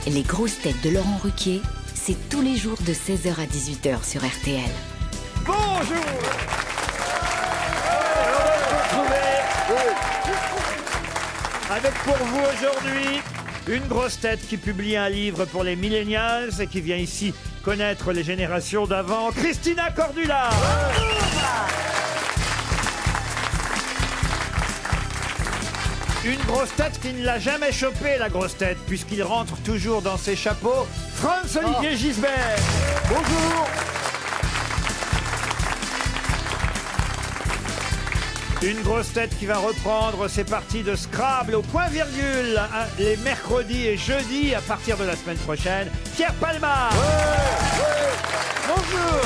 Les grosses têtes de Laurent Ruquier, c'est tous les jours de 16h à 18h sur RTL. Bonjour. Avec pour vous aujourd'hui une grosse tête qui publie un livre pour les millennials et qui vient ici connaître les générations d'avant, Christina Cordula. Une grosse tête qui ne l'a jamais chopé, la grosse tête, puisqu'il rentre toujours dans ses chapeaux, Franz-Olivier Gisbert. Bonjour. Une grosse tête qui va reprendre ses parties de Scrabble au point-virgule les mercredis et jeudis à partir de la semaine prochaine, Pierre Palma. Bonjour.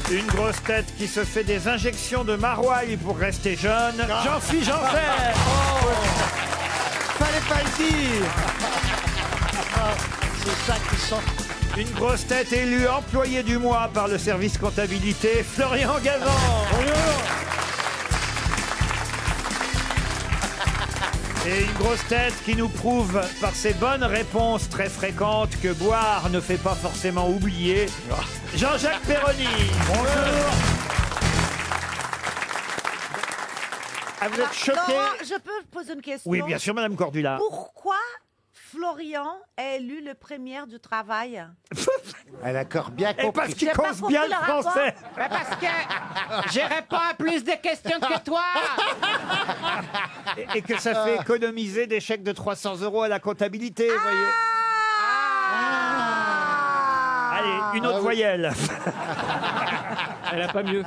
Une grosse tête qui se fait des injections de maroilles pour rester jeune, Jean-Philippe Janssen. Fallait pas le dire. C'est ça qui sent. Une grosse tête élue employé du mois par le service comptabilité, Florian Gazan. Bonjour. Et une grosse tête qui nous prouve par ses bonnes réponses très fréquentes que boire ne fait pas forcément oublier, Jean-Jacques Perroni. Bonjour. Ah, vous êtes choqué? Laurent, je peux poser une question? Oui, bien sûr, Madame Cordula. Pourquoi Florian est élu le premier du travail? Elle a encore bien Et compris. parce qu'il J'ai pas cause bien le compris le rapport. français. Parce que je réponds à plus de questions que toi. Et que ça fait économiser des chèques de 300 € à la comptabilité, vous voyez. Allez, une autre voyelle. Elle a pas mieux.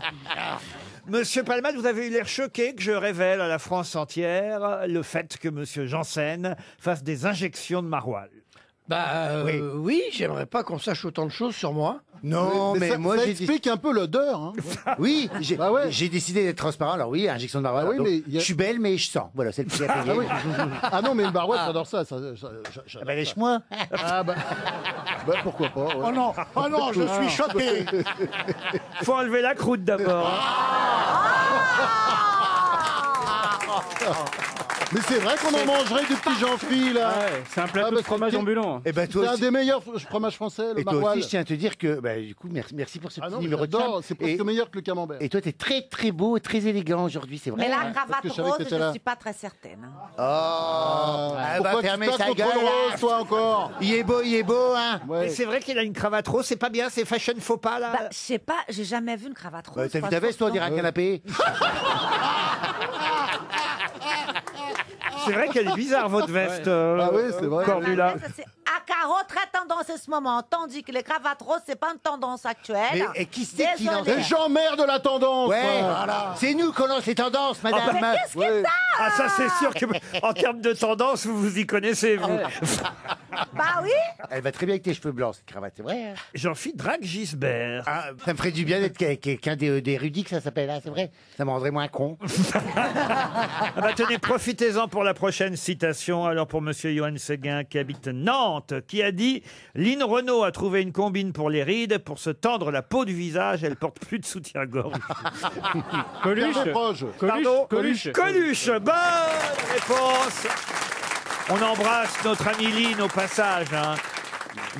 Monsieur Palma, vous avez eu l'air choqué que je révèle à la France entière le fait que Monsieur Janssen fasse des injections de maroilles. Oui, j'aimerais pas qu'on sache autant de choses sur moi. Non, mais ça, moi ça j'ai explique un peu l'odeur. Hein. Oui, j'ai Bah ouais. j'ai décidé d'être transparent. Alors oui, injection de maroilles. Ah oui, donc, mais il y a- je suis belle, mais je sens. Voilà, c'est le prix à payer. Ah, oui. Ah non, mais une barouette, j'adore ça. Ah bah, lèche-moi. Ah bah pourquoi pas. Ouais. Oh non, je suis choqué. Faut enlever la croûte d'abord. Mais c'est vrai qu'on en mangerait du petit Jean-Philippe là. Ouais, c'est un plateau Ah, bah, de fromage c'est- ambulant. Et ben C'est toi un aussi. des meilleurs fromages français, le Et toi maroilles. aussi, je tiens à te dire que, du coup, merci pour ce Ah petit non, mais numéro de j'adore, charme. c'est presque meilleur que le camembert. Et toi, t'es très très beau, et très élégant aujourd'hui, c'est vrai. Mais la hein. cravate que je savais que rose, t'étais je là. ne suis pas très certaine. Oh, elle va Pourquoi tu fermer tapes sa contre gueule. le rose, toi encore? Il est beau, hein. Ouais. Et c'est vrai qu'il a une cravate rose, c'est pas bien, c'est fashion faux pas là. Bah, je sais pas, j'ai jamais vu une cravate rose. T'as vu ta veste, toi, on dirait un canapé. C'est vrai qu'elle est bizarre votre veste, Ah oui, c'est vrai. Cordula. C'est à carreau, très tendance en ce moment. Tandis que les cravates roses, c'est pas une tendance actuelle. Mais et qui c'est qui lance Désolée. Et j'emmerde la tendance. Ouais, moi. c'est nous qui lance les tendances, madame. Mais qu'est-ce que Ouais. Ah ça c'est sûr que en termes de tendance, vous vous y connaissez vous. Bah oui. Elle va très bien avec tes cheveux blancs, cette cravate, c'est vrai. Hein. Jean-Philippe Drague Gisbert. Ah, ça me ferait du bien d'être quelqu'un des érudits, que ça s'appelle, hein, c'est vrai. Ça me rendrait moins con. Ah bah tenez, profitez-en pour la prochaine citation. Alors pour Monsieur Johan Séguin qui habite Nantes, qui a dit « Lynn Renault a trouvé une combine pour les rides. Pour se tendre la peau du visage, elle porte plus de soutien-gorge. Coluche. Pierre Desproges. Pardon Coluche. Coluche. Bonne réponse. On embrasse notre ami Lynn au passage. Hein.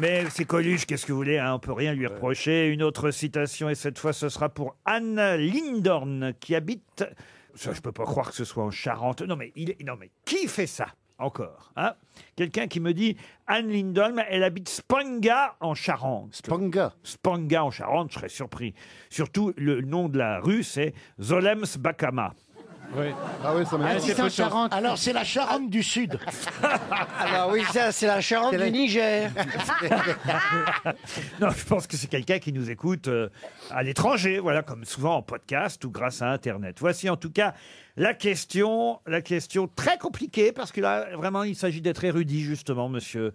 Mais c'est Coluche, qu'est-ce que vous voulez, hein, on peut rien lui reprocher. Une autre citation, et cette fois ce sera pour Anne Lindorn, qui habite... Ça, je peux pas croire que ce soit en Charente. Non mais qui fait ça encore, hein? Quelqu'un qui me dit Anne Lindholm, elle habite Spanga en Charente. Spanga. Spanga en Charente, je serais surpris. Surtout, le nom de la rue, c'est Zolems Bakama. Oui. Ah oui, ça m'a Ah, c'est peu de chance. Alors, c'est la Charente du Sud. Alors oui, ça, c'est la Charente du Niger. Non, je pense que c'est quelqu'un qui nous écoute à l'étranger, voilà, comme souvent en podcast ou grâce à Internet. Voici en tout cas la question très compliquée, parce que là, vraiment, il s'agit d'être érudit, justement, monsieur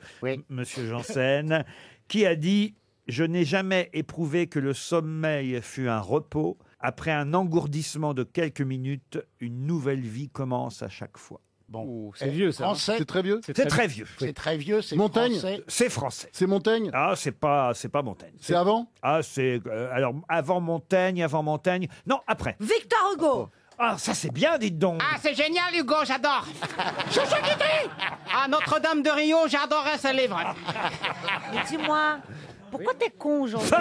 Janssen, qui a dit « Je n'ai jamais éprouvé que le sommeil fut un repos. Après un engourdissement de quelques minutes, une nouvelle vie commence à chaque fois. » Bon, c'est vieux ça. Français. C'est très vieux. C'est très vieux. C'est très vieux, c'est Montaigne. français. C'est français. C'est Montaigne. Ah, c'est pas Montaigne. C'est avant. Ah, c'est alors avant Montaigne. Non, après. Victor Hugo. Ah, ça c'est bien, dites donc. Ah, c'est génial, Hugo, j'adore. Chouchou Kitty. Ah, Notre-Dame de Rio, j'adorais ce livre. Mais dis-moi, pourquoi t'es con aujourd'hui?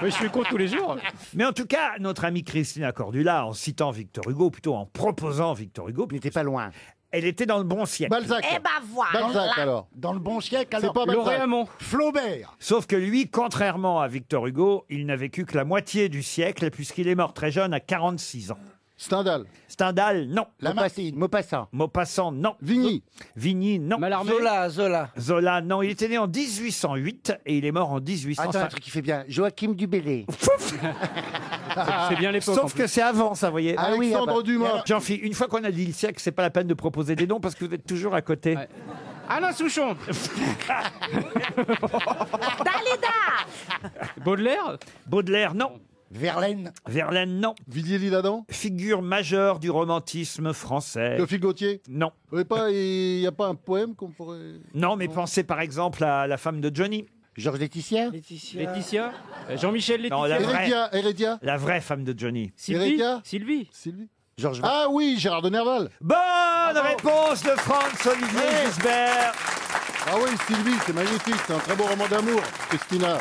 Mais je suis con tous les jours. Mais en tout cas, notre amie Christina Cordula, en citant Victor Hugo, ou plutôt en proposant Victor Hugo, Il n'était pas loin. elle était dans le bon siècle. Balzac. Eh ben voilà. Balzac, alors. Dans le bon siècle, C'est alors. pas Balzac. Lauréamont. Flaubert. Sauf que lui, contrairement à Victor Hugo, il n'a vécu que la moitié du siècle, puisqu'il est mort très jeune, à 46 ans. Stendhal. Stendhal, non. Maupassant. Maupassant, non. Vigny. Vigny, non. Mallarmé. Zola. Zola, non. Il était né en 1808 et il est mort en Attends, un 1805. truc qui fait bien. Joachim Dubélé. C'est bien l'époque. en Sauf plus. que c'est avant, ça, vous voyez. Ah oui, Alexandre Dumas. Jean-Philippe, une fois qu'on a dit le siècle, c'est pas la peine de proposer des noms parce que vous êtes toujours à côté. Ouais. Alain Souchon. Dalida. Baudelaire. Baudelaire, non. Verlaine. Verlaine, non. Villiers-L'Isle-Adam. Figure majeure du romantisme français. Théophile Gautier. Non. Il n'y a pas un poème qu'on pourrait... Non, mais pensez par exemple à la femme de Johnny. Georges Laetitia. Laetitia. Jean-Michel Laetitia. Non, la vraie, Hérédia. la vraie femme de Johnny. Sylvie. Hérédia. Sylvie. Sylvie. Georges Ah oui, Gérard de Nerval. Bonne réponse de Franz Olivier Gisbert. Ah oui, Sylvie, c'est magnifique. C'est un très beau roman d'amour, Christina.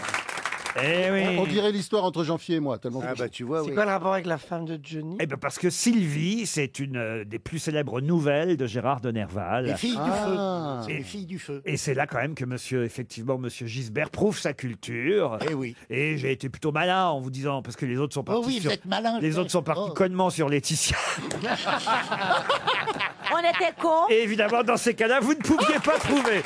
Eh oui. On dirait l'histoire entre Jean-Philippe et moi, tellement Ah bah tu vois, C'est oui. quoi le rapport avec la femme de Johnny? Eh ben parce que Sylvie, c'est une des plus célèbres nouvelles de Gérard de Nerval. Les filles du Ah. feu. C'est les filles du feu. Et c'est là quand même que monsieur Gisbert prouve sa culture. Eh oui. Et j'ai été plutôt malin en vous disant, parce que les autres sont Oh partis oui, vous sur... êtes malin. Les autres sont partis connement sur Laetitia. On était cons. Et évidemment, dans ces cas-là, vous ne pouviez pas trouver.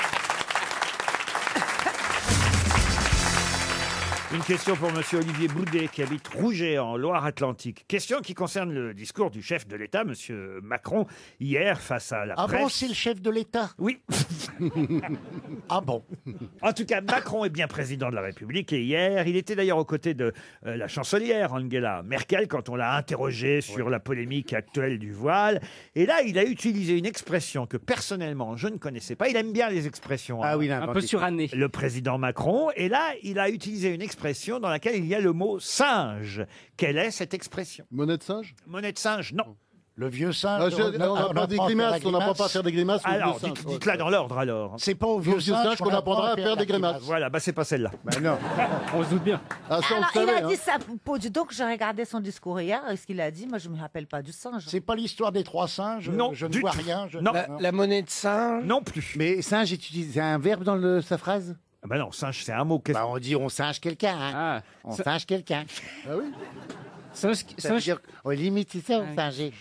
Une question pour monsieur Olivier Boudet, qui habite Rouget, en Loire-Atlantique. Question qui concerne le discours du chef de l'État, monsieur Macron, hier, face à la Ah presse. bon, c'est le chef de l'État. Oui. Ah bon. En tout cas, Macron est bien président de la République et hier, il était d'ailleurs aux côtés de la chancelière Angela Merkel quand on l'a interrogé sur la polémique actuelle du voile. Et là, il a utilisé une expression que personnellement, je ne connaissais pas. Il aime bien les expressions. Ah hein, oui, il a Un peu inventé. suranné. le président Macron. Et là, il a utilisé une expression dans laquelle il y a le mot singe. Quelle est cette expression? Monnaie de singe. Monnaie de singe? Non. Le vieux singe. On apprend des grimaces, on n'apprend pas à faire des grimaces. au Alors, vieux singe. dites-la dans l'ordre alors. C'est pas au Vieux vieux singe singe qu'on apprendra à faire des grimaces. Voilà, bah c'est pas celle-là. Bah non. On se doute bien. Ah, ça, on le Alors, il savait, a hein. dit ça. Dis donc, j'ai regardé son discours hier. Et ce qu'il a dit, moi, je me rappelle pas du singe. C'est pas l'histoire des trois singes. Non, je ne du vois tout. rien. Non. La monnaie de singe. Non plus. Mais singe, c'est un verbe dans sa phrase? Ah bah non, singe, c'est un mot. Qu'est-ce- Bah on dit on singe quelqu'un. Hein. Ah. On singe quelqu'un. Ah oui. Singe, Ça veut singe, dire, on limite, c'est ça, on singe.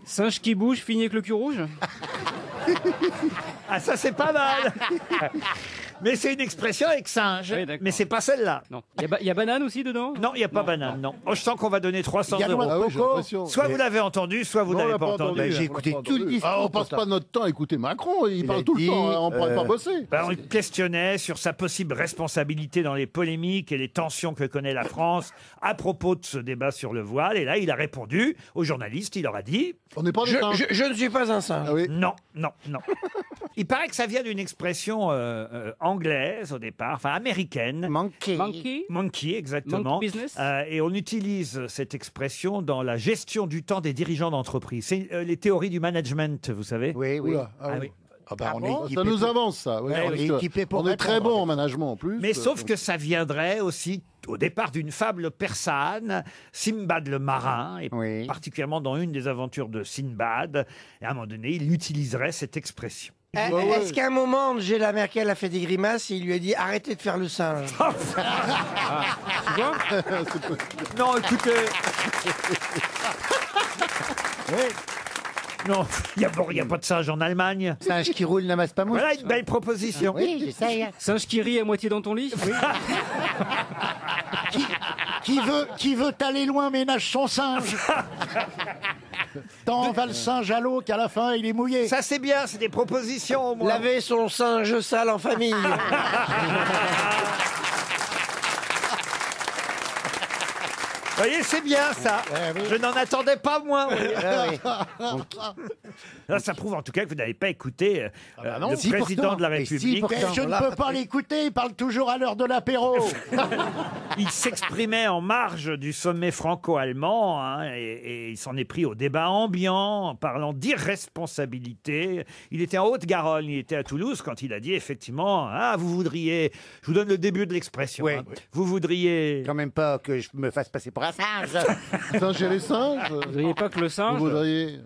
singe qui bouge, finit avec le cul rouge. Ah, ça, c'est pas mal. Mais c'est une expression avec singe. Oui, d'accord. Mais c'est pas celle-là. Non. Il y a banane aussi dedans. Non, il n'y a pas banane, non. Oh, je sens qu'on va donner 300 Il y a euros. Ah oui, j'ai l'impression. Soit vous l'avez entendu, soit vous Non, on n'avez l'a pas entendu. Bah, j'ai écouté tout le discours. Ah, on pour passe ça. pas notre temps à écouter Macron, il parle a tout dit, le temps, hein, on pourrait pas bosser. Ben, on questionnait sur sa possible responsabilité dans les polémiques et les tensions que connaît la France à propos de ce débat sur le voile. Et là, il a répondu aux journalistes, il leur a dit On n'est pas des singes. Je ne suis pas un singe. Ah oui. non, non, non. Il paraît que ça vient d'une expression anglaise au départ, enfin américaine. Manqué. Monkey. Monkey, exactement. Monkey business. Et on utilise cette expression dans la gestion du temps des dirigeants d'entreprise. C'est les théories du management, vous savez. Oui, oui. Oula, ah Ah oui. oui. Ah bah, on bon est Ça équipé nous pour- avance, ça. oui, Ouais, parce on est que équipé pour on est très répondre. bon en management en plus. Mais sauf que ça viendrait aussi au départ d'une fable persane, Simbad le marin, et Oui. particulièrement dans une des aventures de Sinbad. Et à un moment donné, il utiliserait cette expression. Ouais, ouais. Est-ce qu'à un moment, Angela Merkel a fait des grimaces et il lui a dit arrêtez de faire le singe? Tu vois. Non, écoutez. Non, il n'y a pas de singe en Allemagne. Singe qui roule n'amasse pas mouche. Voilà une belle proposition. Oui, j'essaye. Singe qui rit à moitié dans ton lit. Qui veut aller loin ménage son singe. Tant va le singe à l'eau qu'à la fin il est mouillé. Ça, c'est bien, c'est des propositions au moins. Laver son singe sale en famille. voyez, c'est bien ça. Je n'en attendais pas moins. vous voyez. Là, ça prouve en tout cas que vous n'avez pas écouté le Si, président pourtant. de la Mais si, République. pourtant. Je ne peux pas l'écouter, il parle toujours à l'heure de l'apéro. Il s'exprimait en marge du sommet franco-allemand hein, et il s'en est pris au débat ambiant en parlant d'irresponsabilité. Il était en Haute-Garonne, il était à Toulouse quand il a dit effectivement vous voudriez, je vous donne le début de l'expression, Oui. Vous voudriez... Quand même pas que je me fasse passer pour un singe. Singe et les singes. Vous voudriez pas que le singe... Vous voudriez.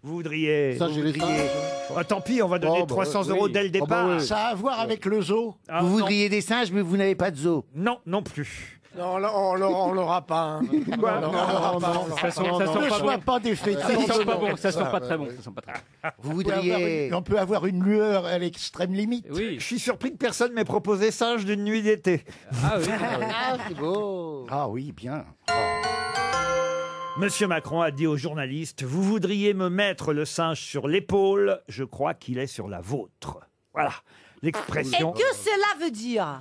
Vous voudriez... Singe et les singes. Tant pis, on va donner Oh, bah, 300 oui. euros dès le Oh, bah, départ. oui. Ça a à voir avec le zoo. Ah, Vous non. voudriez des singes, mais vous n'avez pas de zoo. Non, non plus. Non, on l'aura pas. Hein. On l'aura pas. Ça sent, ça Ne sent pas sois bon. pas défaitiste. Ça sent pas bon, ça sent pas très bon. Ça sent pas très... Vous voudriez... On peut avoir une lueur à l'extrême limite. Oui. Je suis surpris que personne m'ait proposé singe d'une nuit d'été. Ah oui. Ah, c'est beau. Ah oui, bien. Monsieur Macron a dit aux journalistes « Vous voudriez me mettre le singe sur l'épaule, je crois qu'il est sur la vôtre. » Voilà Et l'expression. que cela veut dire?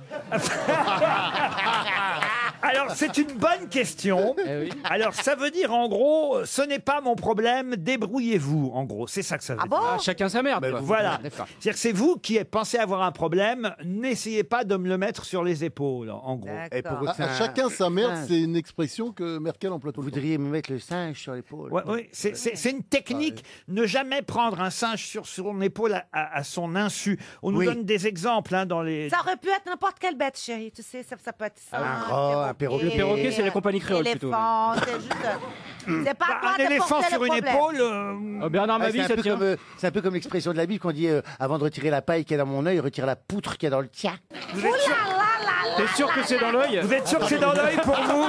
Alors, c'est une bonne question. Eh oui. Alors, ça veut dire, en gros, ce n'est pas mon problème, débrouillez-vous, en gros. C'est ça que ça veut Ah dire. bon? Ah, chacun sa merde, quoi. Voilà. D'accord. C'est-à-dire que c'est vous qui pensez avoir un problème, n'essayez pas de me le mettre sur les épaules, en gros. Et pour D'accord. votre singe- Chacun sa merde, singe. c'est une expression que Merkel emploie tout Vous le temps. voudriez me mettre le singe sur l'épaule. Ouais, oui, c'est une technique. Ne jamais prendre un singe sur son épaule à son insu. On nous Oui. donne des exemples hein, dans les... Ça aurait pu être n'importe quelle bête, chérie. Tu sais, ça peut être ça. un perroquet. Le perroquet, c'est la compagnie créole, plutôt. Éléphant, c'est juste. C'est pas toi un de éléphant porter sur le une problème. épaule... Oh, Bernard Ah, Mabie, c'est ça tient. c'est un peu comme l'expression de la Bible qu'on dit avant de retirer la paille qu'il y a dans mon œil, retire la poutre qu'il y a dans le tien. vous, êtes sûr, T'es sûr que c'est dans l'œil? vous êtes sûr que c'est dans l'œil pour vous?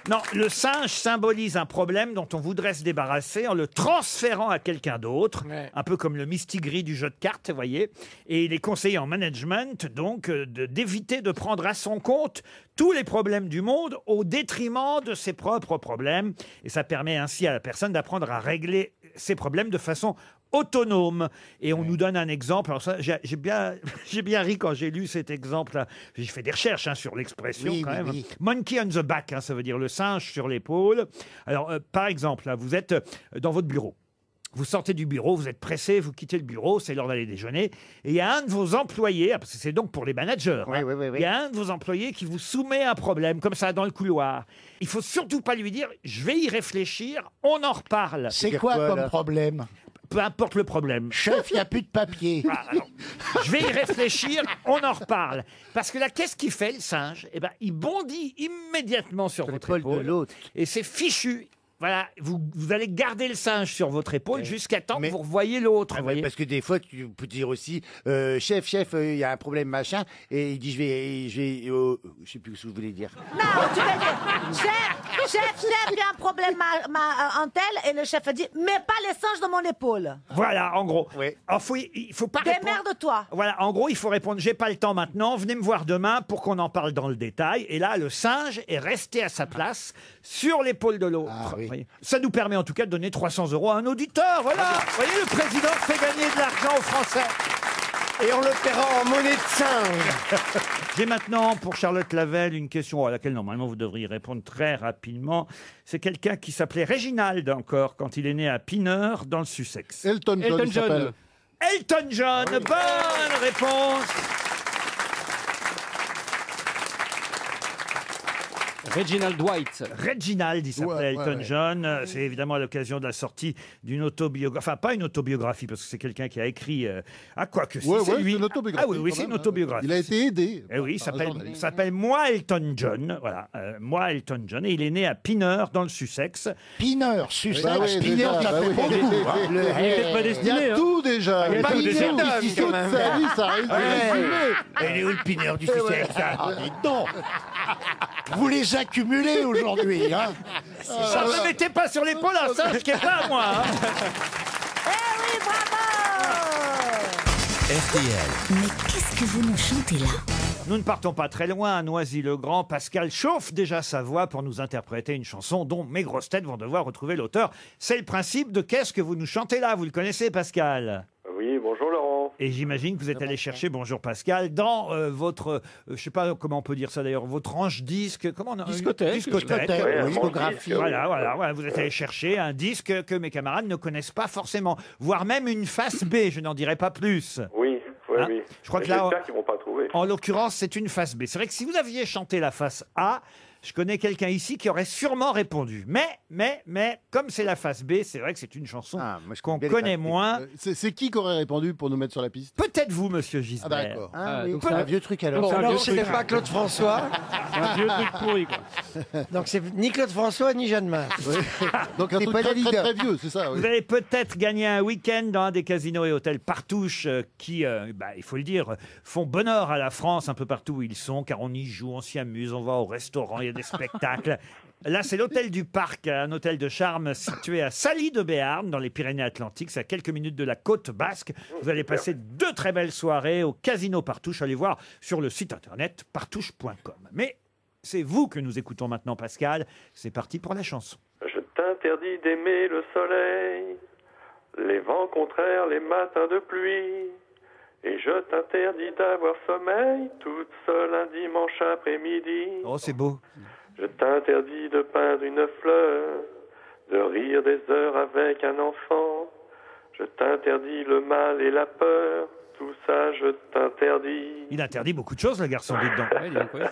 Non, le singe symbolise un problème dont on voudrait se débarrasser en le transférant à quelqu'un d'autre, Ouais. un peu comme le mistigris du jeu de cartes, vous voyez. Et il est conseillé en management, donc, d'éviter de prendre à son compte tous les problèmes du monde au détriment de ses propres problèmes. Et ça permet ainsi à la personne d'apprendre à régler ses problèmes de façon autonome. Et on nous donne un exemple. Alors ça, j'ai bien ri quand j'ai lu cet exemple-là. J'ai fait des recherches hein, sur l'expression Oui, quand oui, même. oui. Monkey on the back, hein, ça veut dire le singe sur l'épaule. Alors, par exemple, là, vous êtes dans votre bureau. Vous sortez du bureau, vous êtes pressé, vous quittez le bureau, c'est l'heure d'aller déjeuner. Et il y a un de vos employés, parce que c'est donc pour les managers, Oui, hein, oui, oui, oui. il y a un de vos employés qui vous soumet un problème, comme ça, dans le couloir. Il faut surtout pas lui dire « je vais y réfléchir, on en reparle C'est dire quoi quoi, comme là problème ». Peu importe le problème. Chef, il n'y a plus de papier. Je vais y réfléchir, on en reparle. Parce que là, qu'est-ce qu'il fait, le singe? Eh ben, il bondit immédiatement sur votre l'épaule de épaule. l'autre. Et c'est fichu. Voilà, vous allez garder le singe sur votre épaule jusqu'à temps Mais- que vous revoyez l'autre. Ah vous ouais, voyez. parce que des fois, tu peux dire aussi, chef, il y a un problème machin, et il dit, je sais plus ce que je voulais dire. Non, tu vas dire, chef, il y a un problème en tel, et le chef a dit, mets pas les singes dans mon épaule. Voilà, en gros. Oui. Alors, il faut pas répondre. Démerde-toi. Voilà, en gros, il faut répondre, j'ai pas le temps maintenant, venez me voir demain pour qu'on en parle dans le détail. Et là, le singe est resté à sa place sur l'épaule de l'autre. Ah oui. Vous voyez. Ça nous permet en tout cas de donner 300 euros à un auditeur. Voilà. Vous voyez, le président fait gagner de l'argent aux Français. Et on le paiera en monnaie de singe. J'ai maintenant pour Charlotte Lavelle une question à laquelle normalement vous devriez répondre très rapidement. C'est quelqu'un qui s'appelait Réginald encore quand il est né à Pineur dans le Sussex. Elton John, Elton il s'appelle. John. Elton John, bonne réponse. Reginald Dwight. Reginald, il s'appelait Ouais, ouais, Elton ouais. John. C'est évidemment à l'occasion de la sortie d'une autobiographie. Enfin, pas une autobiographie, parce que c'est quelqu'un qui a écrit. quoi que Ouais, c'est ouais, lui. c'est une autobiographie. Ah oui, oui, quand c'est une même, hein. autobiographie. Il a été aidé. Eh oui, il par un s'appelle journaliste. Moi Elton John. Voilà, Moi Elton John. Et il est né à Pineur, dans le Sussex. Pineur, Sussex, Bah oui, Pineur, déjà, ça bah fait oui. beaucoup. hein. Il est peut-être pas Il y destiné, a hein. tout déjà. Il y a Pas tout une déjà. seule décision de sa vie, ça risque de résumer. Elle est où le pineur du Sussex Ah, dites donc. Vous les accumulez aujourd'hui, hein. Ça ne me mettez pas sur l'épaule un singe qui est pas à moi. hein. Eh oui, bravo. RTL. Mais qu'est-ce que vous nous chantez là? Nous ne partons pas très loin. À Noisy-le-Grand, Pascal chauffe déjà sa voix pour nous interpréter une chanson dont mes grosses têtes vont devoir retrouver l'auteur. C'est le principe de Qu'est-ce que vous nous chantez là? Vous le connaissez, Pascal? Oui, bonjour Laurent. Et j'imagine que vous êtes allé chercher, bonjour Pascal, dans votre, je sais pas comment on peut dire ça d'ailleurs, votre range disque, comment on a Discothèque. Discothèque. Ouais, discographie. Voilà, vous êtes allé chercher un disque que mes camarades ne connaissent pas forcément, voire même une face B, je n'en dirai pas plus. Oui, Hein, oui. je crois que là, J'espère qu'ils vont pas trouver. En l'occurrence, c'est une face B. C'est vrai que si vous aviez chanté la face A, je connais quelqu'un ici qui aurait sûrement répondu. Mais, comme c'est la face B, c'est vrai que c'est une chanson qu'on connaît moins. C'est qui qui aurait répondu pour nous mettre sur la piste? Peut-être vous, monsieur Gisbert. Ah, d'accord. Donc c'est un vieux truc alors. Donc, c'est un Non, vieux c'était truc. pas Claude François. C'est un vieux truc pourri, quoi. Donc c'est ni Claude François ni Jeanne Masse. Donc un C'est truc pas très, très, Dalida. très vieux, c'est ça. oui. Vous allez peut-être gagner un week-end dans un des casinos et hôtels Partouche qui, il faut le dire, font bonheur à la France un peu partout où ils sont, car on y joue, on s'y amuse, on va au restaurant, il y a des spectacles. Là, c'est l'hôtel du Parc, un hôtel de charme situé à Saly de Béarn, dans les Pyrénées-Atlantiques. C'est à quelques minutes de la côte basque. Vous allez passer 2 très belles soirées au Casino Partouche. Allez voir sur le site internet partouche.com. Mais c'est vous que nous écoutons maintenant, Pascal. C'est parti pour la chanson. Je t'interdis d'aimer le soleil, les vents contraires, les matins de pluie. Et je t'interdis d'avoir sommeil, toute seule un dimanche après-midi. Oh, c'est beau. Je t'interdis de peindre une fleur, de rire des heures avec un enfant. Je t'interdis le mal et la peur, tout ça je t'interdis. Il interdit beaucoup de choses, le garçon, dites donc. Ouais, dis donc, ouais.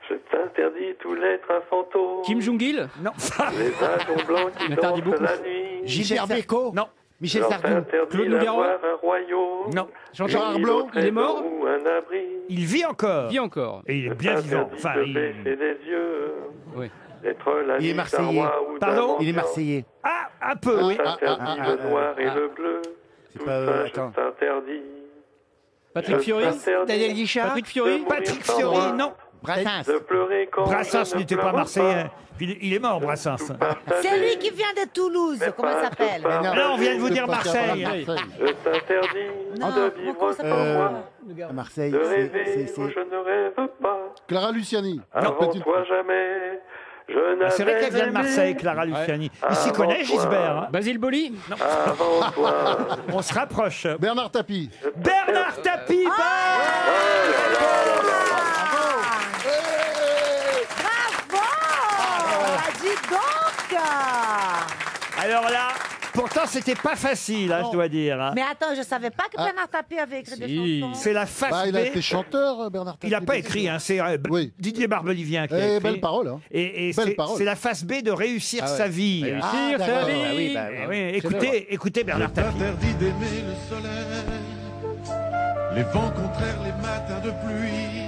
Je t'interdis tous les trains fantômes, Kim Jong-il. Non. les avions blancs qui Il interdit dansent beaucoup. la nuit. Gilbert Bécaud. Non. Michel Je Sardou. t'interdis Claude Nougaro. d'avoir un royaume. Non. Jean-Charles Ni Blanc, d'autres il est mort. ou un abri. Il vit encore. Vit encore. Et il est Je bien vivant. t'interdis Enfin, de il... baisser les yeux, Oui. d'être la Il est vie d'un Marseillais. roi ou d'un Pardon Il est mendiant. Marseillais. Ah, un peu, oui. Je t'interdis le noir et le bleu. Tout pas, ça, attends. je t'interdis. Patrick Fiori. Daniel Guichard. Patrick Fiori. Patrick Fiori, non. Brassens. De pleurer quand Brassens je ne n'était pas pleure marseillais. Puis il est mort, Brassens. C'est lui qui vient de Toulouse. Comment il s'appelle? Là, on vient de vous C'est dire pas Marseille. Marseille. Je t'interdis Non, de comment vivre ça sans s'appelle? moi, À Marseille. de rêver c'est- où je ne rêve pas. Clara Luciani. Avant Petite- toi jamais, je n'avais C'est vrai qu'elle vient de Marseille, aimé. Clara Luciani. Ah, Il s'y connaît, avant toi. Gisbert. Hein. Basile Boli. Avant toi. On se rapproche. Bernard Tapie. Bernard Tapie. Bravo! Dis donc! Alors là, pourtant, c'était pas facile, hein, je dois dire. hein. Mais attends, je savais pas que Bernard Tapie avait écrit des Si. chansons. C'est la face Bah, il a B. été chanteur, Bernard Tapie. Il n'a pas écrit, hein, c'est Oui. Didier Barbelivien qui a Eh, écrit. belle parole. Hein. Et Belle c'est parole. c'est la face B de Réussir sa vie. Réussir sa d'accord. vie. Ah oui, bah, Eh oui, écoutez Bernard Tapie. T'interdis d'aimer le soleil, les vents contraires, les matins de pluie.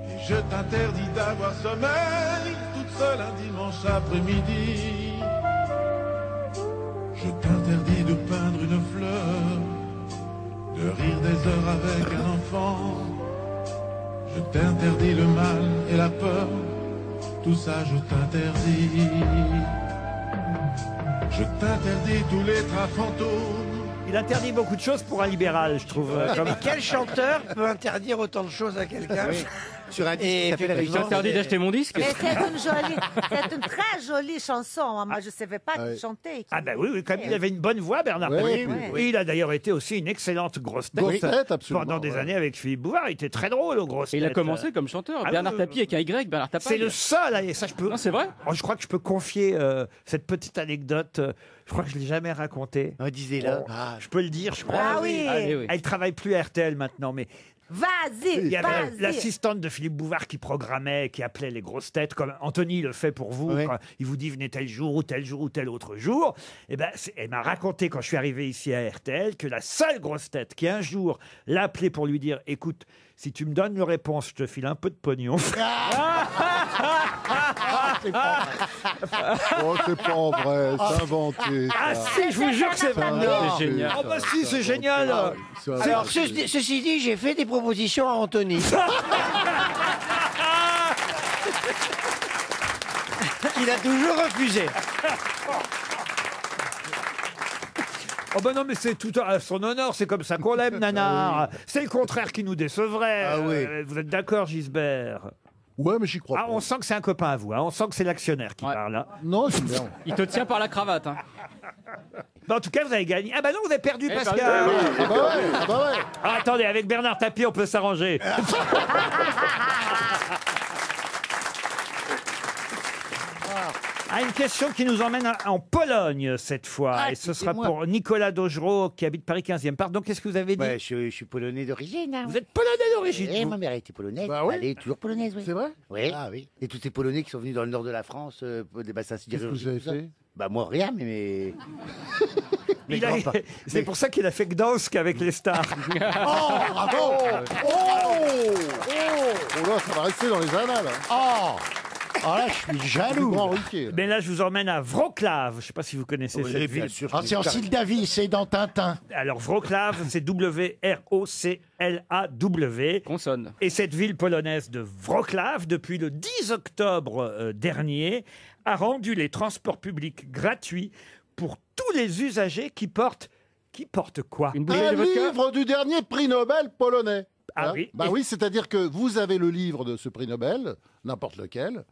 Et je t'interdis d'avoir sommeil, toute seule un dimanche après-midi. Je t'interdis de peindre une fleur, de rire des heures avec un enfant. Je t'interdis le mal et la peur, tout ça je t'interdis. Je t'interdis tous les trains fantômes. Il interdit beaucoup de choses pour un libéral, je trouve. comme- Mais quel chanteur peut interdire autant de choses à quelqu'un? Sur un disque Et qui s'appelle effectivement, Réussir. T'interdis d'acheter mon disque. Mais c'est une très jolie chanson. Moi, je savais pas qu'il ouais. chantait. Ah ben oui, comme il avait une bonne voix, Bernard Ouais, Tapie. oui. Et il a d'ailleurs été aussi une excellente grosse tête, Grosse tête, absolument, pendant des ouais. années avec Philippe Bouvard. Il était très drôle aux grosses Et il a têtes. commencé comme chanteur. Ah Bernard oui, Tapie avec un Y, Bernard Tapie. C'est le seul, et ça je peux. Non, c'est vrai. Oh, je crois que je peux confier cette petite anecdote. Je crois que je l'ai jamais racontée. Disez-la. Bon, je peux le dire, je crois. Ah oui. Allez, oui. Elle travaille plus à RTL maintenant, mais Vas-y, il y avait vas-y. l'assistante de Philippe Bouvard qui programmait, qui appelait les grosses têtes, comme Anthony le fait pour vous. Oui. Quand il vous dit venez tel jour ou tel jour ou tel autre jour. Et ben, elle m'a raconté quand je suis arrivé ici à RTL que la seule grosse tête qui un jour l'a appelé pour lui dire écoute, si tu me donnes le réponse, je te file un peu de pognon. Oh, c'est pas vrai, c'est inventé. Ah ça. si, je vous jure que c'est Ça, vrai. C'est génial. Oh bah si, c'est génial. Ça, Alors, ceci dit, j'ai fait des propositions à Anthony. Il a toujours refusé. Oh ben non, mais c'est tout à son honneur, c'est comme ça qu'on l'aime, Nanar. C'est le contraire qui nous décevrait. Ah oui. Vous êtes d'accord, Gisbert? Ouais, mais j'y crois Ah, pas. on sent que c'est un copain à vous. Hein. On sent que c'est l'actionnaire qui parle là. Non, c'est bien. Il te tient par la cravate. Hein. En tout cas, vous avez gagné. Ah bah non, vous avez perdu, Eh, Pascal. perdu. Ah bah ouais, ah bah ouais. Ah, attendez, avec Bernard Tapie, on peut s'arranger. Ah, une question qui nous emmène en Pologne cette fois. Ah, et ce c'est sera moi. pour Nicolas Daugereau qui habite Paris 15e. Pardon, qu'est-ce que vous avez dit? Ouais, je suis polonais d'origine. Hein. Vous êtes polonais d'origine. Eh, vous. ma mère était polonaise. Bah oui. Elle est toujours polonaise, oui. C'est vrai? Oui. Ah oui. Et tous ces Polonais qui sont venus dans le nord de la France pour des bassins Qu'est-ce que sidérurgiques. vous avez tout ça. fait? Bah moi rien, mais mes Il a- grands-parents- C'est pour ça qu'il a fait Gdansk avec les stars. Oh, bravo! Oh! Oh là, ça va rester dans les annales. Oh là, je suis Du jaloux. grand Ruquier. Mais là, je vous emmène à Wrocław. Je ne sais pas si vous connaissez Oui, cette bien ville. sûr. Ah, c'est en style David, c'est dans Tintin. Alors, Wrocław, c'est W-R-O-C-L-A-W. Consonne. Et cette ville polonaise de Wrocław, depuis le 10 octobre dernier, a rendu les transports publics gratuits pour tous les usagers qui portent quoi? Une bouteille Un de vodka. livre du dernier prix Nobel polonais. Ah Hein? oui. Bah oui, c'est-à-dire que vous avez le livre de ce prix Nobel, n'importe lequel,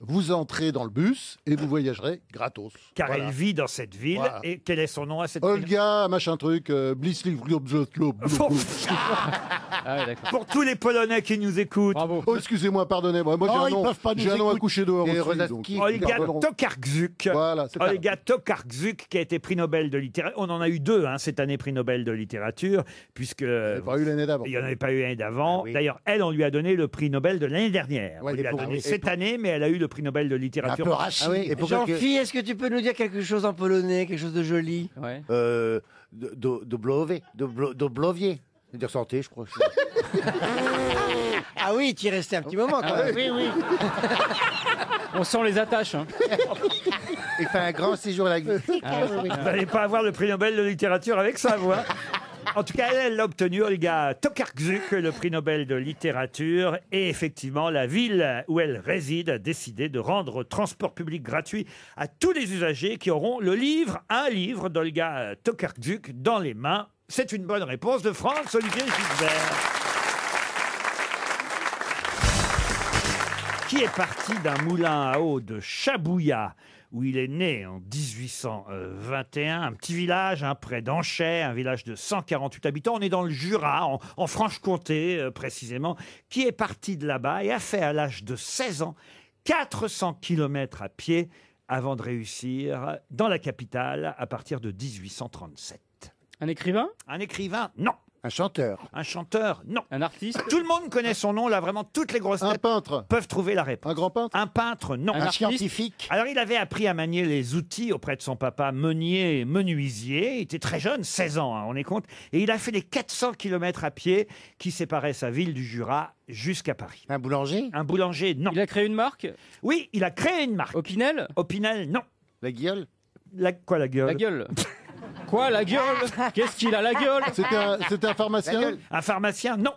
vous entrez dans le bus et vous voyagerez gratos. Car Voilà. elle vit dans cette ville. Voilà. Et quel est son nom à cette ville? Olga, machin truc, Blissli. Ah ouais, d'accord. Pour tous les Polonais qui nous écoutent, Bravo. Oh, excusez-moi, pardonnez-moi. Moi, Oh, j'ai ils un nom, peuvent pas nous j'ai un nom à écouter. coucher dehors Et aussi. Rodaski. donc, Olga pardonneront. Tokarczuk. Voilà, c'est ça. Olga Tokarczuk, qui a été prix Nobel de littérature. On en a eu deux cette année, prix Nobel de littérature, puisque Il n'y avait pas eu l'année d'avant. il n'y en avait pas eu l'année d'avant. Ah oui. D'ailleurs, elle, on lui a donné le prix Nobel de l'année dernière. Ouais, on lui et a pour- donné et cette pour- année, mais elle a eu le prix Nobel de Un littérature. peu raciste. Ah oui, et pourquoi que... Jean-Phi, est-ce que tu peux nous dire quelque chose en polonais, quelque chose de joli? Ouais. Doblovier. C'est-à-dire santé, je crois. Ah oui, tu y restais un petit moment quand même. Oui, oui. On sent les attaches. Hein. Il fait un grand séjour à la Mexique. Ah, Vous n'allez pas avoir le prix Nobel de littérature avec ça, vous. Hein. En tout cas, elle l'a obtenu, Olga Tokarczuk, le prix Nobel de littérature. Et effectivement, la ville où elle réside a décidé de rendre transport public gratuit à tous les usagers qui auront un livre d'Olga Tokarczuk dans les mains. C'est une bonne réponse de Franz-Olivier Gisbert. Qui est parti d'un moulin à eau de Chabouillat, où il est né en 1821, un petit village près d'Anchet, un village de 148 habitants. On est dans le Jura, en Franche-Comté précisément. Qui est parti de là-bas et a fait à l'âge de 16 ans 400 km à pied avant de réussir dans la capitale à partir de 1837. Un écrivain? Un écrivain, non. Un chanteur. Un chanteur, non. Un artiste? Tout le monde connaît son nom, là, vraiment toutes les grosses Un têtes peintre. peuvent trouver la réponse. Un grand peintre. Un peintre, non. Un Un artiste. scientifique. Alors, il avait appris à manier les outils auprès de son papa meunier et menuisier. Il était très jeune, 16 ans, on est compte. Et il a fait les 400 km à pied qui séparaient sa ville du Jura jusqu'à Paris. Un boulanger. Un boulanger, non. Il a créé une marque? Oui, il a créé une marque. Opinel? Opinel, non. La gueule. Quoi, la gueule? La gueule. Quoi, la gueule? Qu'est-ce qu'il a, la gueule? C'était un pharmacien. Un pharmacien, non.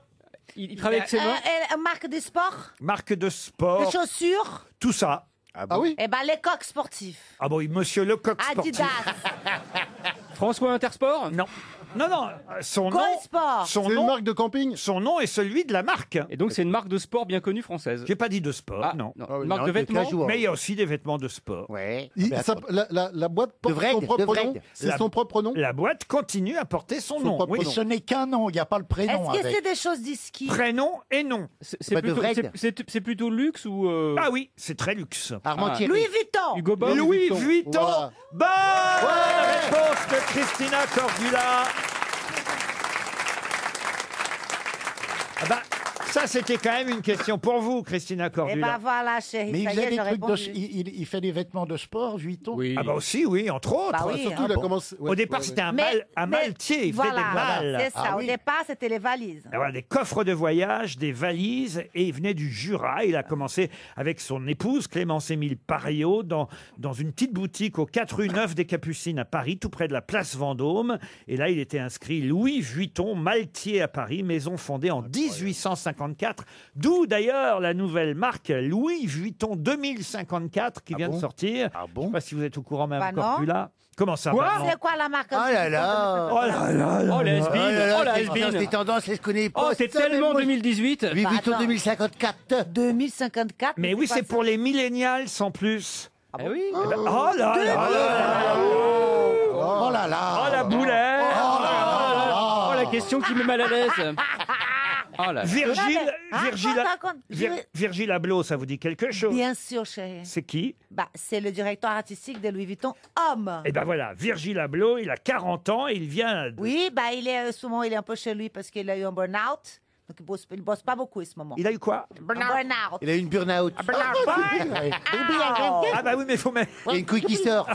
Il travaille avec ses mains? Marque de sport, Marque de des sport, chaussures, tout ça. Ah oui. et ben les coqs sportifs. Ah bon, oui, monsieur Lecoq sportif. Adidas, François Intersport? Non. Non, non, son nom... Gold Sport. Son C'est une nom, marque de camping. son nom est celui de la marque. Et donc, c'est une marque de sport bien connue française. J'ai pas dit de sport, Ah, non. Ah oui, Une marque non, de de vêtements? casual. Mais il y a aussi des vêtements de sport. Ouais. Il- Mais ça- attends. la boîte porte Vred, son de propre Vred. nom. C'est La- son propre nom. La boîte continue à porter son nom. propre Oui. Et ce n'est qu'un nom, il n'y a pas le prénom Est-ce que avec. c'est des choses d'isky? Prénom et nom. C'est Pas de plutôt, Vred. c'est plutôt luxe ou... Ah oui, c'est très luxe. Armand Ah. Thierry. Louis Vuitton. Hugo Boss? Louis Vuitton. Voilà. Bonne réponse de Christina Cordula. Ah bah, ça c'était quand même une question pour vous, Christina Eh Cordula. ben voilà, chérie, Mais il ça y faisait est, des j'ai trucs de... répondu. il fait des vêtements de sport, Vuitton. Oui. Ah bah aussi, oui, entre autres. Bah oui, Surtout, hein. il a commencé. ouais, Au départ, ouais, c'était un, Mais- un mais maltier, il faisait voilà, des malles. c'est ça. Ah Au oui. départ, c'était les valises. Voilà, des coffres de voyage, des valises, et il venait du Jura. Il a commencé avec son épouse, Clémence-Émile Pariot, dans une petite boutique aux 4 rue Neuve des Capucines à Paris, tout près de la place Vendôme. Et là, il était inscrit Louis Vuitton, maltier à Paris, maison fondée en 1855. 2054. D'où d'ailleurs la nouvelle marque Louis Vuitton 2054 qui vient de sortir. Je ne sais pas si vous êtes au courant, même Bah non. Cordula. Comment ça Quoi bah non. C'est quoi la marque? Oh là là. Oh là là là. Oh, la has-been. Oh, la C'est has-been. tendances, elle se connaît pas. Oh, c'est tellement 2018. Louis Vuitton attends. 2054. 2054. Mais oui, c'est pour les millennials sans plus. Eh oui. Oh là là là là. Oh là là. Oh la boulette. Oh, la question qui met mal à l'aise. Oh là. Virgile Abloh, ça vous dit quelque chose? Bien sûr, chérie. C'est qui? Bah, c'est le directeur artistique de Louis Vuitton, homme. Eh ben voilà, Virgile Abloh, il a 40 ans et il vient... Oui, bah, il est souvent, il est un peu chez lui parce qu'il a eu un burn-out. Donc, il bosse pas beaucoup en ce moment. Il a eu quoi? Un burn-out. Il a une burn-out. Ah bah oui, mais il faut mettre... Il y a une couille qui sort.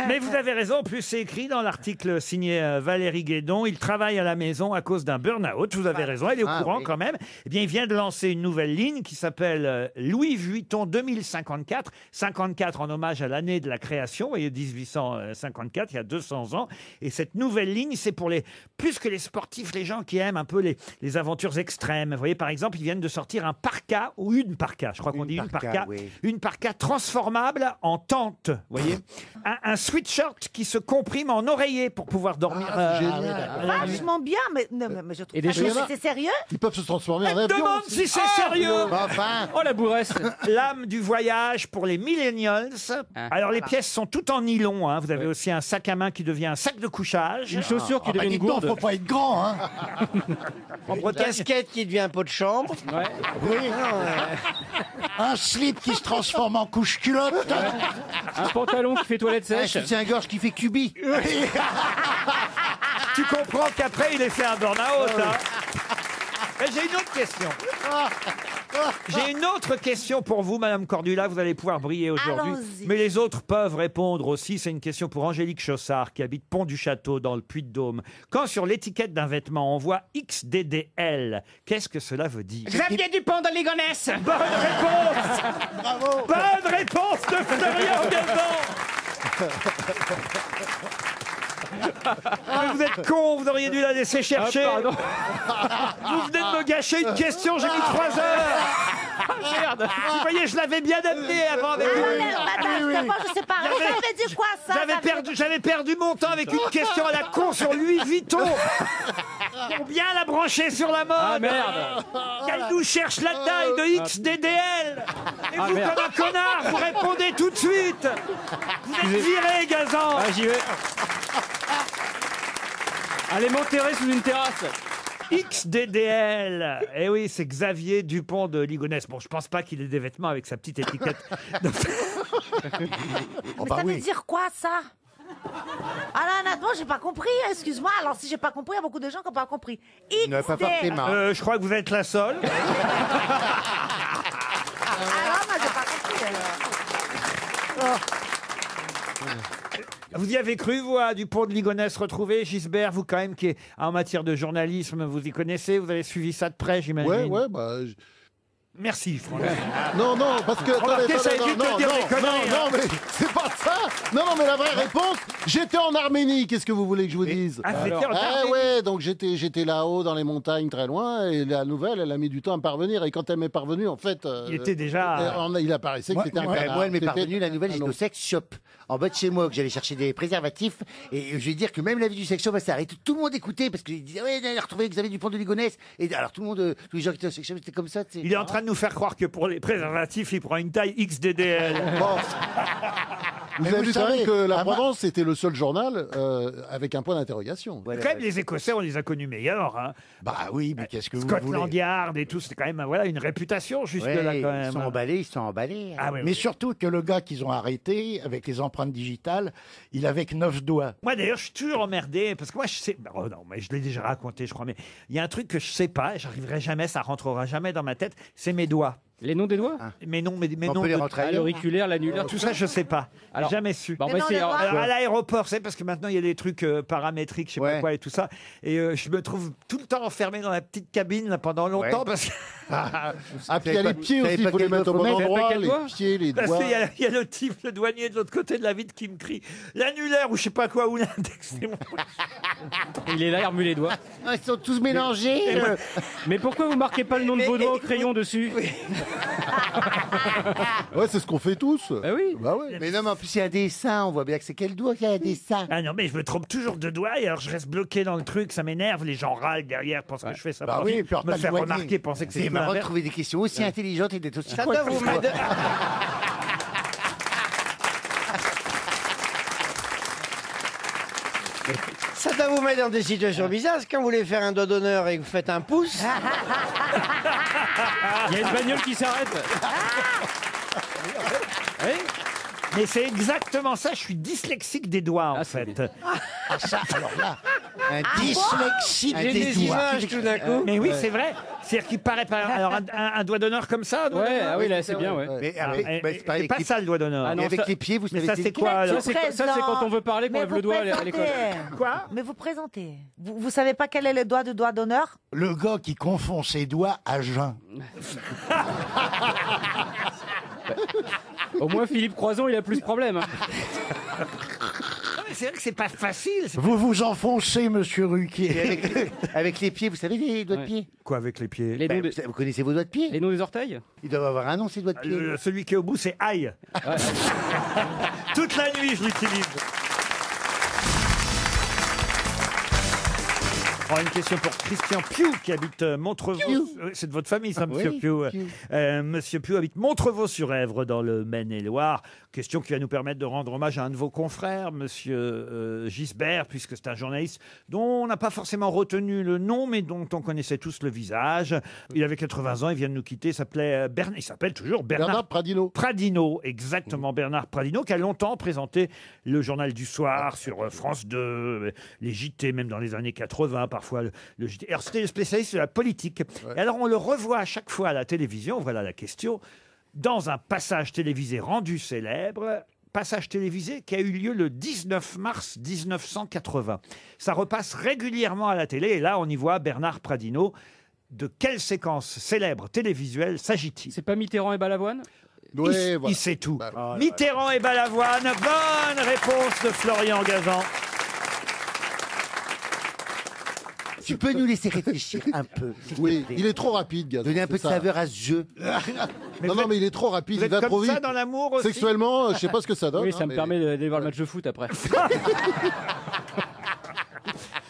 Mais vous avez raison, en plus c'est écrit dans l'article signé Valérie Guédon, il travaille à la maison à cause d'un burn-out, vous avez raison, elle est au courant oui. quand même. Eh bien, il vient de lancer une nouvelle ligne qui s'appelle Louis Vuitton 2054, 54 en hommage à l'année de la création, vous voyez, 1854, il y a 200 ans. Et cette nouvelle ligne, c'est pour plus que les sportifs, les gens qui aiment un peu les aventures extrêmes. Vous voyez, par exemple, ils viennent de sortir un parka, ou une parka, je crois qu'on dit une parka, oui. une parka transformable en tente, vous voyez. Un sweatshirt qui se comprime en oreiller pour pouvoir dormir. Vachement bien, mais je trouve Et des ça- mais choses- c'est sérieux? Ils peuvent se transformer en Elle avion. demande aussi. si c'est sérieux. Enfin. Oh, la bourresse. L'âme du voyage pour les millennials. Alors les pièces sont toutes en nylon, hein. Vous avez aussi un sac à main qui devient un sac de couchage. Une chaussure qui devient une Dites donc, gourde. faut pas être grand, hein. En Une Bretagne, casquette qui devient un pot de chambre. Ouais. Un slip qui se transforme en couche culotte. Un pantalon qui fait toilette Un sèche. soutien-gorge qui fait cubi. tu comprends qu'après il ait fait un burn-out. Hein. Mais j'ai une autre question. J'ai une autre question pour vous, Madame Cordula. Vous allez pouvoir briller aujourd'hui. Allons-y. Mais les autres peuvent répondre aussi. C'est une question pour Angélique Chaussard, qui habite Pont-du-Château, dans le Puy-de-Dôme. Quand sur l'étiquette d'un vêtement, on voit XDDL, qu'est-ce que cela veut dire? Xavier Dupont de Ligonnès. Bonne réponse. Bravo. Bonne réponse de Florian Gazan. Mais vous êtes con, vous auriez dû la laisser chercher. Ah, pardon. Vous venez de me gâcher une question, j'ai mis 3 heures. Merde. Vous voyez, je l'avais bien amené avant avec Ah, vous. merde, madame, moi, je sais pas. Vous avez dit quoi, ça? J'avais perdu mon temps avec une question à la con sur Louis Vuitton. Pour bien la brancher sur la mode. Ah, merde. Elle nous cherche la taille de XDDL. Et Ah, vous, merde. comme un connard, vous répondez tout de suite. Vous êtes viré, Gazan. Ah, j'y vais. Allez m'enterrer sous une terrasse. XDDL. Eh oui, c'est Xavier Dupont de Ligonnès. Bon, je pense pas qu'il ait des vêtements avec sa petite étiquette. Mais ça veut dire quoi, ça? Ah là, honnêtement, j'ai pas compris. Excuse-moi. Alors, si j'ai pas compris, il y a beaucoup de gens qui n'ont pas compris. Ne pas forcément. Je crois que vous êtes la seule. Alors, moi, j'ai pas compris. alors. Vous y avez cru, vous, à Dupont de Ligonnès retrouvé, Gisbert, vous quand même, qui est en matière de journalisme, vous y connaissez, vous avez suivi ça de près, j'imagine. Ouais, bah. Merci, franchement. Non, parce que. Remarquez, ça évite de dire des conneries, hein. non, mais c'est pas ça. Non, mais la vraie réponse, j'étais en Arménie. Qu'est-ce que vous voulez que je vous dise? Ah, c'était en Ah Arménie. ouais, donc j'étais là-haut dans les montagnes très loin et la nouvelle, elle a mis du temps à me parvenir et quand elle m'est parvenue, en fait, Il était déjà... il apparaissait que c'était un canard. Moi, elle m'est C'était parvenue, la nouvelle, j'étais un au autre. sex shop, en bas de chez moi, que j'allais chercher des préservatifs. Et je vais dire que même la vie du sex shop, elle s'est arrêtée. Tout le monde écoutait parce qu'il disait, ouais, elle a retrouvé Xavier Dupont de Ligonnès. Et alors, tout le monde, tous les gens qui étaient au sex shop, c'était comme ça, tu sais. Il est en train de nous faire croire que pour les préservatifs, il prend une taille XDDL. Bon. Vous Mais avez vous vu quand savez, même que la à ma- Provence, c'était le seul journal avec un point d'interrogation. Voilà, Quand même, voilà. les Écossais, on les a connus meilleurs. Hein. Bah oui, mais qu'est-ce que vous Scotland voulez? Yard et tout, c'était quand même voilà, une réputation jusque-là, Ouais, quand même. ils sont emballés, ils sont emballés. Ah, oui, Mais oui. surtout que le gars qu'ils ont arrêté avec les empreintes digitales, il avait que 9 doigts. Moi, d'ailleurs, je suis toujours emmerdé parce que moi, je sais. Oh non, mais je l'ai déjà raconté, je crois. Mais il y a un truc que je sais pas, j'arriverai jamais, ça rentrera jamais dans ma tête, c'est mes doigts. Les noms des doigts Mais non, mais On non. peut les rentrer ailleurs. L'auriculaire, l'annulaire, Tout ça, je sais pas. Alors, Jamais su. Bah, on va Les noms essayer. des doigts. Alors, à l'aéroport, c'est parce que maintenant il y a des trucs paramétriques, je sais pas Ouais. quoi et tout ça. Et je me trouve tout le temps enfermé dans la petite cabine là, pendant longtemps Ouais. parce que Ah, puis il y a pas- les pieds vous savez aussi, il pas faut les quel mettre au doigt bon faut mettre. endroit, Quel les doigt pieds, les parce doigts. qu'il y a le type, le douanier de l'autre côté de la vitre qui me crie l'annulaire ou je sais pas quoi ou l'index. C'est bon. Il est là, il remue les doigts. Ah, ils sont tous mélangés. Mais pourquoi vous marquez pas le nom de vos doigts au crayon dessus? Ouais, c'est ce qu'on fait tous. Ah oui. Bah ouais. Mais non, mais en plus, il y a un dessin. On voit bien que c'est quel doigt qu'il y a un dessin. Ah non, mais je me trompe toujours de doigts et alors je reste bloqué dans le truc, ça m'énerve. Les gens râlent derrière, pensent que je fais ça Bah pour oui, puis alors, me t'as le faire douanier. remarquer, penser que c'est C'est tout marrant de l'inverse. trouver des questions aussi intelligentes et d'être aussi Ça con doit que vous toi. mettre... Ça doit vous mettre dans des situations bizarres. Parce que quand vous voulez faire un doigt d'honneur et que vous faites un pouce, Il y a une bagnole qui s'arrête. Oui. Mais c'est exactement ça, je suis dyslexique des doigts en Ah, c'est fait. Ah, ça, alors là, Un dyslexique j'ai des des doigts. images tout d'un coup. Mais oui, c'est vrai. C'est-à-dire qu'il paraît pas. Alors un doigt d'honneur comme ça, un doigt Ouais, d'honneur ah oui, là, c'est bien, ouais. Mais Ah, avec, et- bah, et- c'est pareil c'est avec pas les- ça le doigt d'honneur. Ah non, et avec ça- les pieds, vous Mais savez ça, c'est c'est quoi alors Ça, c'est quand on veut parler, qu'on Mais lève vous le doigt à l'école. présentez. Quoi Mais vous présentez. Vous savez pas quel est le doigt de doigt d'honneur? Le gars qui confond ses doigts à jeun. Au moins, Philippe Croison, il a plus de problème. Hein. Non, mais c'est vrai que c'est pas facile. Vous vous enfoncez, monsieur Et Ruquier. avec les pieds, vous savez les doigts de Ouais. pied Quoi avec les pieds Les Bah, noms, vous connaissez vos doigts de pied les noms des orteils. Ils doivent avoir un nom, ces doigts de pied. Celui qui est au bout, c'est aïe. Toute la nuit, je l'utilise. Oh, une question pour Christian Piou qui habite Montrevaux. C'est de votre famille, ça, monsieur Oui, Piou. Piou. Monsieur Piou habite Montrevaux-sur-Èvre dans le Maine-et-Loire. Question qui va nous permettre de rendre hommage à un de vos confrères, monsieur Gisbert, puisque c'est un journaliste dont on n'a pas forcément retenu le nom, mais dont on connaissait tous le visage. Il avait 80 ans, il vient de nous quitter. Il s'appelle toujours Bernard Pradino. Pradino, exactement, Bernard Pradino, qui a longtemps présenté le journal du soir sur France 2, les JT, même dans les années 80, parfois le JT. Alors, c'était le spécialiste de la politique. Et alors, on le revoit à chaque fois à la télévision, voilà la question, dans un passage télévisé rendu célèbre, passage télévisé qui a eu lieu le 19 mars 1980. Ça repasse régulièrement à la télé, et là, on y voit Bernard Pradino. De quelle séquence célèbre télévisuelle s'agit-il? C'est pas Mitterrand et Balavoine? Ouais, Il voilà. sait tout. Bah, Mitterrand et Balavoine, bonne réponse de Florian Gazan. Tu peux nous laisser réfléchir un peu s'il te Oui, plaît. il est trop rapide, Gazan. Donner un peu de c'est ça. saveur à ce jeu. Non, mais il est trop rapide, Vous il êtes va comme trop ça vite. dans l'amour aussi? Sexuellement, je sais pas ce que ça donne. Oui, hein, ça me mais- permet d'aller voir le match de foot après.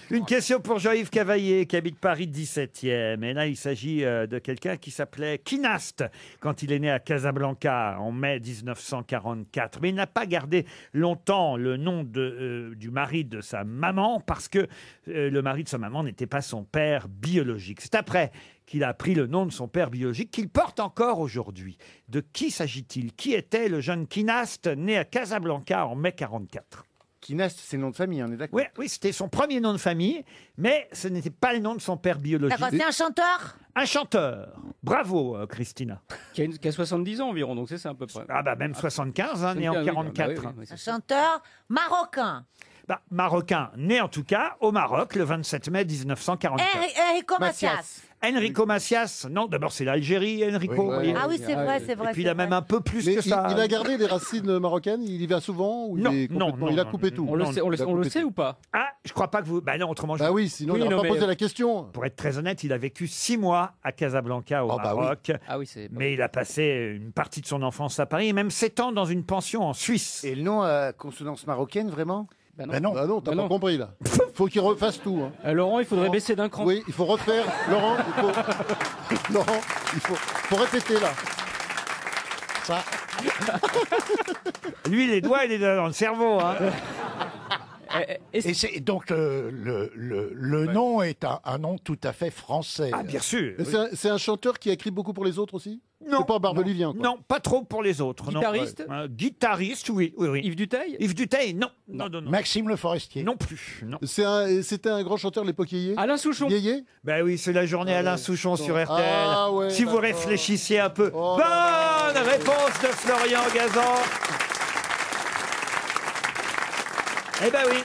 Une question pour Jean-Yves Cavaillé qui habite Paris 17e. Et là, il s'agit de quelqu'un qui s'appelait Kinaste quand il est né à Casablanca en mai 1944. Mais il n'a pas gardé longtemps le nom du mari de sa maman parce que le mari de sa maman n'était pas son père biologique. C'est après qu'il a pris le nom de son père biologique qu'il porte encore aujourd'hui. De qui s'agit-il? Qui était le jeune Kinaste né à Casablanca en mai 44? Kinaste, c'est le nom de famille, on est d'accord? Oui, oui, c'était son premier nom de famille, mais ce n'était pas le nom de son père biologique. D'accord, c'est un chanteur? Un chanteur. Bravo, Christina. Qui a 70 ans environ, donc c'est ça à peu près. Ah bah même 75, né en 44. Un chanteur marocain. Bah, marocain, né en tout cas au Maroc le 27 mai 1944. Enrico Macias. Enrico Macias, non, d'abord c'est l'Algérie, Enrico. Oui, voyez. Ah oui, c'est vrai, c'est vrai. Et puis il a même un peu plus Mais que ça. il a gardé les racines marocaines, il y va souvent ou Non, il est non, complètement- non, il a non, coupé non, tout. On le Non, sait, il a on le coupé sait tout. ou pas? Ah, je crois pas que vous... Bah non, autrement... Bah oui, sinon Oui, il non, n'aurait pas mais- posé la question. Pour être très honnête, il a vécu 6 mois à Casablanca au Oh, bah oui. Maroc. Ah oui, c'est. Mais il a passé une partie de son enfance à Paris et même 7 ans dans une pension en Suisse. Et le nom consonance marocaine, vraiment? Bah non. Ben non. Ah non, t'as Bah pas non. compris là. Faut qu'il refasse tout. Hein. Laurent, il faudrait Laurent. baisser d'un cran. Oui, il faut refaire. Laurent, Laurent, il faut répéter là. Ça. Lui, les doigts, il est dans le cerveau. Hein. Et c'est donc le nom est un nom tout à fait français. Ah, bien sûr. Mais c'est un chanteur qui a écrit beaucoup pour les autres aussi. Non. C'est pas barbelivien, quoi. Non, pas trop pour les autres. Guitariste non. Guitariste, oui. Yves Duteil Yves Duteil, non. Non. Maxime Le Forestier. Non plus. Non. C'était un grand chanteur de l'époque yéyé. Alain Souchon. Yéyé. Ben oui, c'est la journée Alain Souchon sur RTL. Ah ouais, si vous d'accord. réfléchissiez un peu. Oh Bonne réponse de Florian Gazan. Eh ben oui.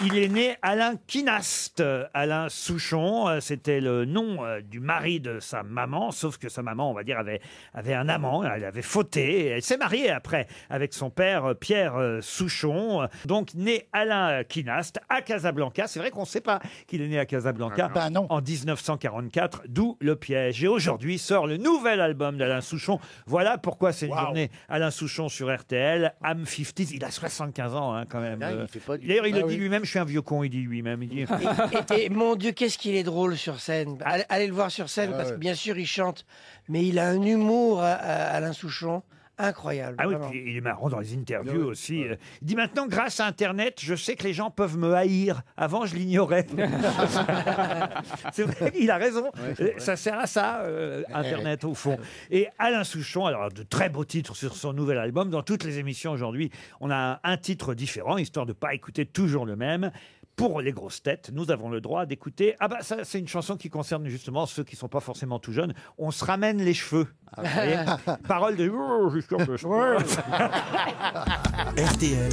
Il est né Alain Kinast. Alain Souchon, c'était le nom du mari de sa maman, sauf que sa maman, on va dire, avait un amant, elle avait fauté, et elle s'est mariée après avec son père Pierre Souchon. Donc, né Alain Kinast à Casablanca. C'est vrai qu'on ne sait pas qu'il est né à Casablanca en 1944, d'où le piège. Et aujourd'hui sort le nouvel album d'Alain Souchon. Voilà pourquoi c'est une journée Alain Souchon sur RTL. I'm 50s, il a 75 ans hein, quand même. D'ailleurs, il le dit lui-même, je suis un vieux con, il dit lui-même. Il dit... Et mon Dieu, qu'est-ce qu'il est drôle sur scène. Allez le voir sur scène, parce que bien sûr, il chante, mais il a un humour, Alain Souchon, incroyable. Ah oui, vraiment. puis il est marrant dans les interviews aussi. Il dit maintenant, grâce à Internet, je sais que les gens peuvent me haïr. Avant, je l'ignorais. C'est vrai, il a raison. Ça sert à ça, Internet, au fond. Et Alain Souchon, alors de très beaux titres sur son nouvel album. Dans toutes les émissions aujourd'hui, on a un titre différent, histoire de ne pas écouter toujours le même. Pour les grosses têtes, nous avons le droit d'écouter... Ah bah ça, c'est une chanson qui concerne justement ceux qui ne sont pas forcément tout jeunes. On se ramène les cheveux. Vous voyez Parole de... RTL,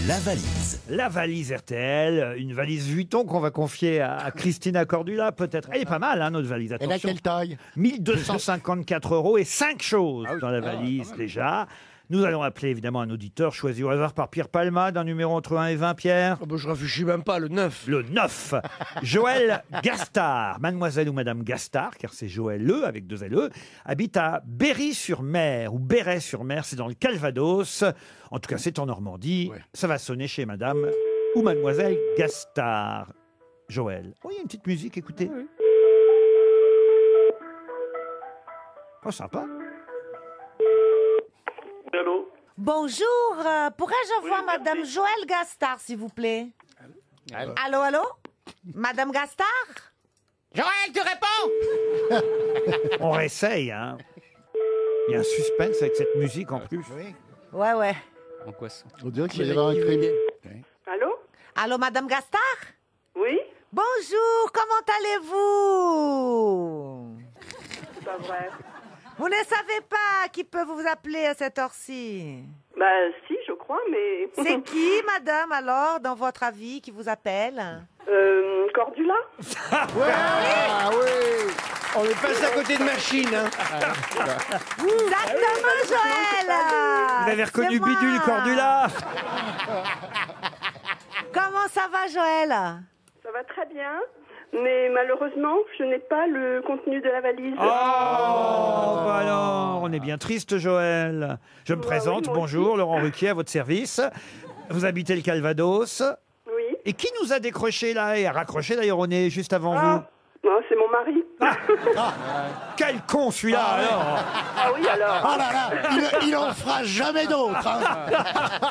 la valise. La valise RTL, une valise Vuitton qu'on va confier à Christina Cordula, peut-être. Elle est pas mal, hein, notre valise. Elle a quelle taille? 1254 € et 5 choses dans la valise déjà. Nous allons appeler évidemment un auditeur choisi au hasard par Pierre Palma d'un numéro entre 1 et 20, Pierre. Oh bah, je réfléchis même pas, le 9. Le 9. Joël Gastard, mademoiselle ou madame Gastard, car c'est Joël Le avec 2 LE, habite à Berry-sur-Mer ou Béret-sur-Mer, c'est dans le Calvados. En tout cas, c'est en Normandie. Ouais. Ça va sonner chez madame ou mademoiselle Gastard. Joël. Oh, il y a une petite musique, écoutez. Oui. Oh, sympa. Allô? Bonjour, pourrais-je avoir Madame Joël Gastard, s'il vous plaît? Allô, allô? Madame Gastard? Joël, tu réponds? On réessaye, hein. Il y a un suspense avec cette musique en plus. Ouais, ouais. Angoissant. On dirait qu'il va y avoir un crime. Allô? Allô, Madame Gastard? Oui? Bonjour, comment allez-vous? C'est pas vrai. Vous ne savez pas qui peut vous appeler à cette heure-ci? Bah si, je crois, mais... C'est qui, madame, alors, dans votre avis, qui vous appelle? Cordula? Ouais, ah oui. On est passé à côté de machine, hein. Exactement, Joël. Vous avez reconnu C'est moi. Bidule Cordula? Comment ça va, Joël? Ça va très bien, mais malheureusement, je n'ai pas le contenu de la valise. Oh, bah alors, on est bien triste, Joël. Je me présente, oui, bonjour, aussi. Laurent Ruquier, à votre service. Vous habitez le Calvados. Oui. Et qui nous a décroché là et a raccroché d'ailleurs au nez juste avant vous? Non, c'est mon mari. Quel con celui-là alors! Ah oui, alors. Oh là là, il en fera jamais d'autres. Hein.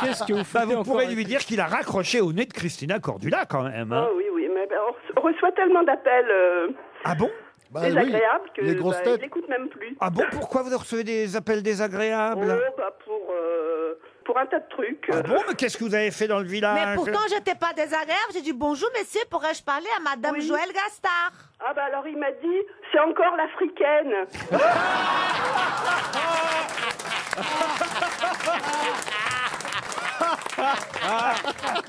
Qu'est-ce que vous faites? Vous pourrez lui dire qu'il a raccroché au nez de Christina Cordula quand même. Hein. Ah oui, oui, mais on reçoit tellement d'appels Ah bon? désagréables que les grosses têtes. ils n'écoutent même plus. Ah bon, pourquoi vous recevez des appels désagréables? Pour un tas de trucs. Ah bon, mais qu'est-ce que vous avez fait dans le village? Mais pourtant, je n'étais pas désagréable. J'ai dit bonjour, messieurs, pourrais-je parler à Madame Oui. Joël Gastard? Ah bah alors il m'a dit, c'est encore l'africaine.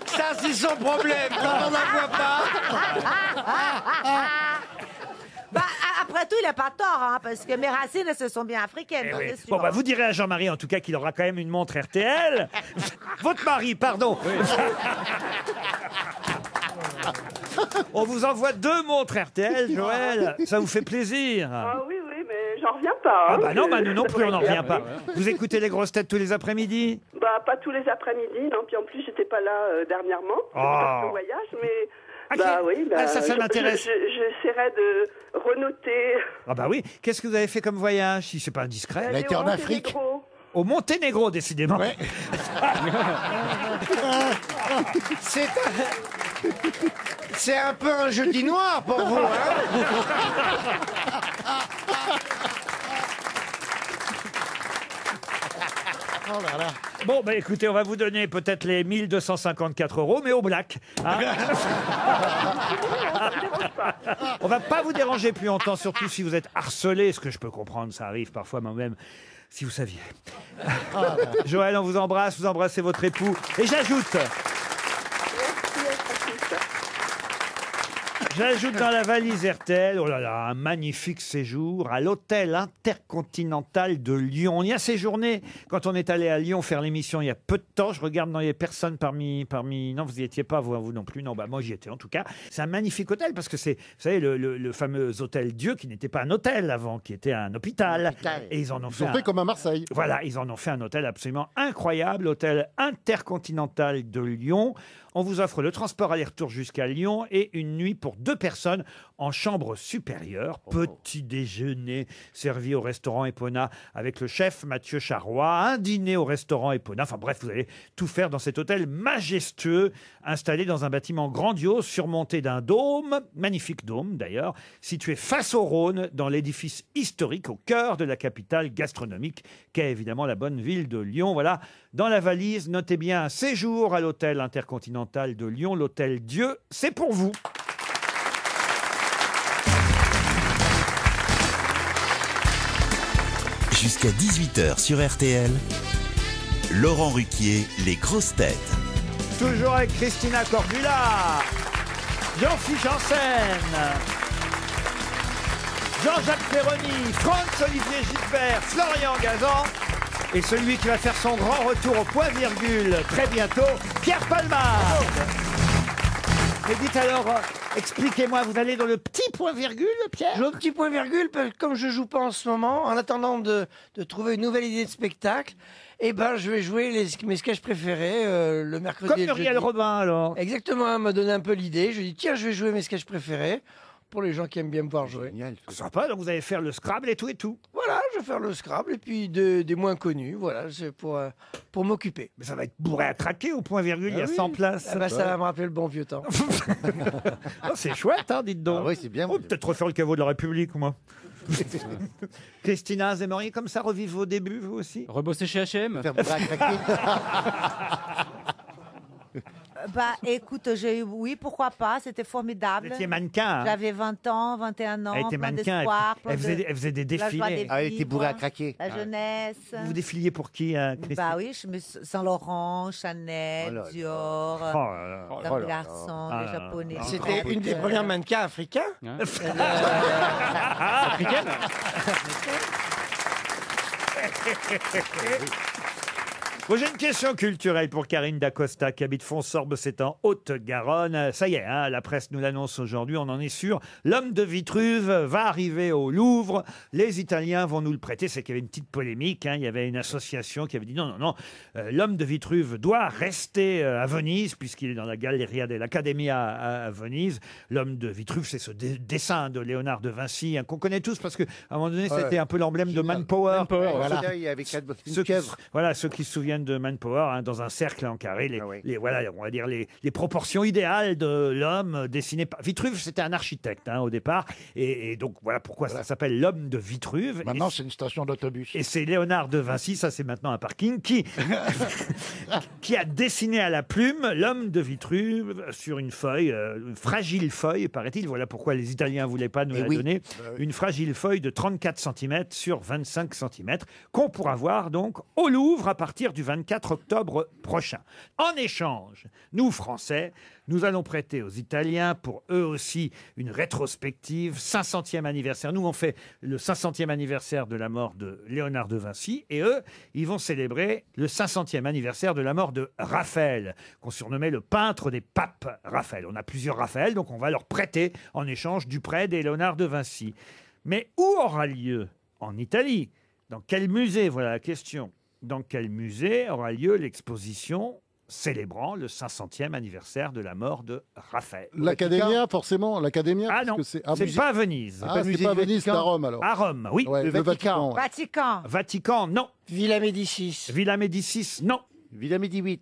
Ça, c'est son problème. Quand on n'en voit pas. Bah, après tout, il n'a pas tort, hein, parce que mes racines, elles se sont bien africaines. Eh oui. c'est sûr. Bon, bah, vous direz à Jean-Marie, en tout cas, qu'il aura quand même une montre RTL. Votre mari, pardon. On vous envoie 2 montres RTL, Joël. Ça vous fait plaisir. Ah oui, oui, mais j'en reviens pas. Ah bah non, bah Je- nous non ça plus, on n'en devrait revient pas. Vous écoutez les grosses têtes tous les après-midi? Bah pas tous les après-midi, non. Puis en plus, j'étais pas là dernièrement. J'étais Oh. partie en voyage, mais... Ah, Bah oui, bah, ça m'intéresse. J'essaierai de renoter. Ah bah oui. Qu'est-ce que vous avez fait comme voyage, si c'est pas indiscret? Elle a été en Afrique. Au Monténégro, décidément. Ouais. C'est un peu un jeudi noir pour vous, hein. Oh là là. Bon, bah écoutez, on va vous donner peut-être les 1254 €, mais au black. Hein. On va pas vous déranger plus longtemps, surtout si vous êtes harcelé, ce que je peux comprendre, ça arrive parfois moi-même. Si vous saviez. Joël, on vous embrasse, vous embrassez votre époux. Et j'ajoute dans la valise RTL, oh là là, un magnifique séjour à l'hôtel intercontinental de Lyon. On y a séjourné quand on est allé à Lyon faire l'émission il y a peu de temps. Je regarde, non, il n'y a personne parmi... Non, vous n'y étiez pas, vous non plus. Non, bah moi j'y étais en tout cas. C'est un magnifique hôtel parce que c'est, vous savez, le fameux hôtel Dieu qui n'était pas un hôtel avant, qui était un hôpital. Et ils en ont fait comme à Marseille. Voilà, ils en ont fait un hôtel absolument incroyable, l'hôtel intercontinental de Lyon. On vous offre le transport aller-retour jusqu'à Lyon et une nuit pour 2 personnes en chambre supérieure. Petit déjeuner servi au restaurant Epona avec le chef Mathieu Charrois. Un dîner au restaurant Epona. Enfin bref, vous allez tout faire dans cet hôtel majestueux installé dans un bâtiment grandiose surmonté d'un dôme, magnifique dôme d'ailleurs, situé face au Rhône dans l'édifice historique au cœur de la capitale gastronomique qu'est évidemment la bonne ville de Lyon. Voilà, dans la valise, notez bien un séjour à l'hôtel intercontinental de Lyon, l'hôtel Dieu, c'est pour vous. Jusqu'à 18h sur RTL, Laurent Ruquier, les grosses têtes. Toujours avec Christina Cordula, Jean-Philippe Janssen, Jean-Jacques Perroni, Franz-Olivier Gisbert, Florian Gazan et celui qui va faire son grand retour au point-virgule très bientôt, Pierre Palmade. Mais dites alors, expliquez-moi, vous allez dans le petit point-virgule, Pierre? Je joue au petit point-virgule, comme je joue pas en ce moment, en attendant de trouver une nouvelle idée de spectacle, eh ben, je vais jouer mes sketchs préférés le mercredi. Comme Muriel Robin, alors. Exactement, elle m'a donné un peu l'idée. Je lui ai dit, tiens, je vais jouer mes sketchs préférés pour les gens qui aiment bien me voir jouer. Génial. Sympa, donc vous allez faire le Scrabble et tout et tout. Voilà, je vais faire le Scrabble et puis des moins connus, voilà, c'est pour m'occuper. Mais ça va être bourré à craquer au point-virgule, il y a 100 places. Ah bah, ça va me rappeler le bon vieux temps. Oh, c'est chouette, hein, dites donc. Ah oui, c'est bien. Oh, peut-être refaire le caveau de la République, moi. Christina, vous aimeriez comme ça revivre vos débuts, vous aussi? Rebosser chez H&M. Faire bourrer à craquer. Bah écoute, oui, pourquoi pas, c'était formidable. Vous étiez mannequin. Hein. J'avais 20 ans, 21 ans, Elle était plein mannequin, d'espoir. elle faisait des défilés. Ah, elle était bourrée à craquer. La jeunesse. Vous défiliez pour qui, Christina? Bah oui, Saint-Laurent, Chanel, Dior, Comme Garçon, les Japonais. C'était une des premières mannequins africains. Africaine. Bon, j'ai une question culturelle pour Karine Dacosta qui habite Fonsorbe, c'est en Haute-Garonne. Ça y est, hein, la presse nous l'annonce aujourd'hui, on en est sûr. L'homme de Vitruve va arriver au Louvre. Les Italiens vont nous le prêter. C'est qu'il y avait une petite polémique. Hein. Il y avait une association qui avait dit non, l'homme de Vitruve doit rester à Venise puisqu'il est dans la Galleria dell'Accademia à Venise. L'homme de Vitruve, c'est ce dessin de Léonard de Vinci hein, qu'on connaît tous parce qu'à un moment donné, c'était un peu l'emblème de Manpower. Voilà. Ceux qui se souviennent de Manpower, hein, dans un cercle en carré, voilà, on va dire les proportions idéales de l'homme dessiné par Vitruve. C'était un architecte hein, au départ, et donc voilà pourquoi ça s'appelle l'homme de Vitruve. Maintenant, c'est une station d'autobus. Et c'est Léonard de Vinci, ça c'est maintenant un parking, qui a dessiné à la plume l'homme de Vitruve sur une feuille, une fragile feuille, paraît-il. Voilà pourquoi les Italiens ne voulaient pas nous la donner. Une fragile feuille de 34 cm sur 25 cm qu'on pourra voir donc au Louvre à partir du 24 octobre prochain. En échange, nous, Français, nous allons prêter aux Italiens, pour eux aussi, une rétrospective, 500e anniversaire. Nous, on fait le 500e anniversaire de la mort de Léonard de Vinci, et eux, ils vont célébrer le 500e anniversaire de la mort de Raphaël, qu'on surnommait le peintre des papes Raphaël. On a plusieurs Raphaël, donc on va leur prêter en échange du prêt des Léonard de Vinci. Mais où aura lieu? En Italie. Dans quel musée? Voilà la question. Dans quel musée aura lieu l'exposition célébrant le 500e anniversaire de la mort de Raphaël? L'Accademia, forcément. L'Accademia. Ah non, c'est pas à Venise. Ah, c'est pas à Venise, c'est à Rome alors. À Rome, oui. Ouais, le Vatican. Vatican. Vatican, non. Villa Médicis. Villa Médicis, non. Villa Médicis.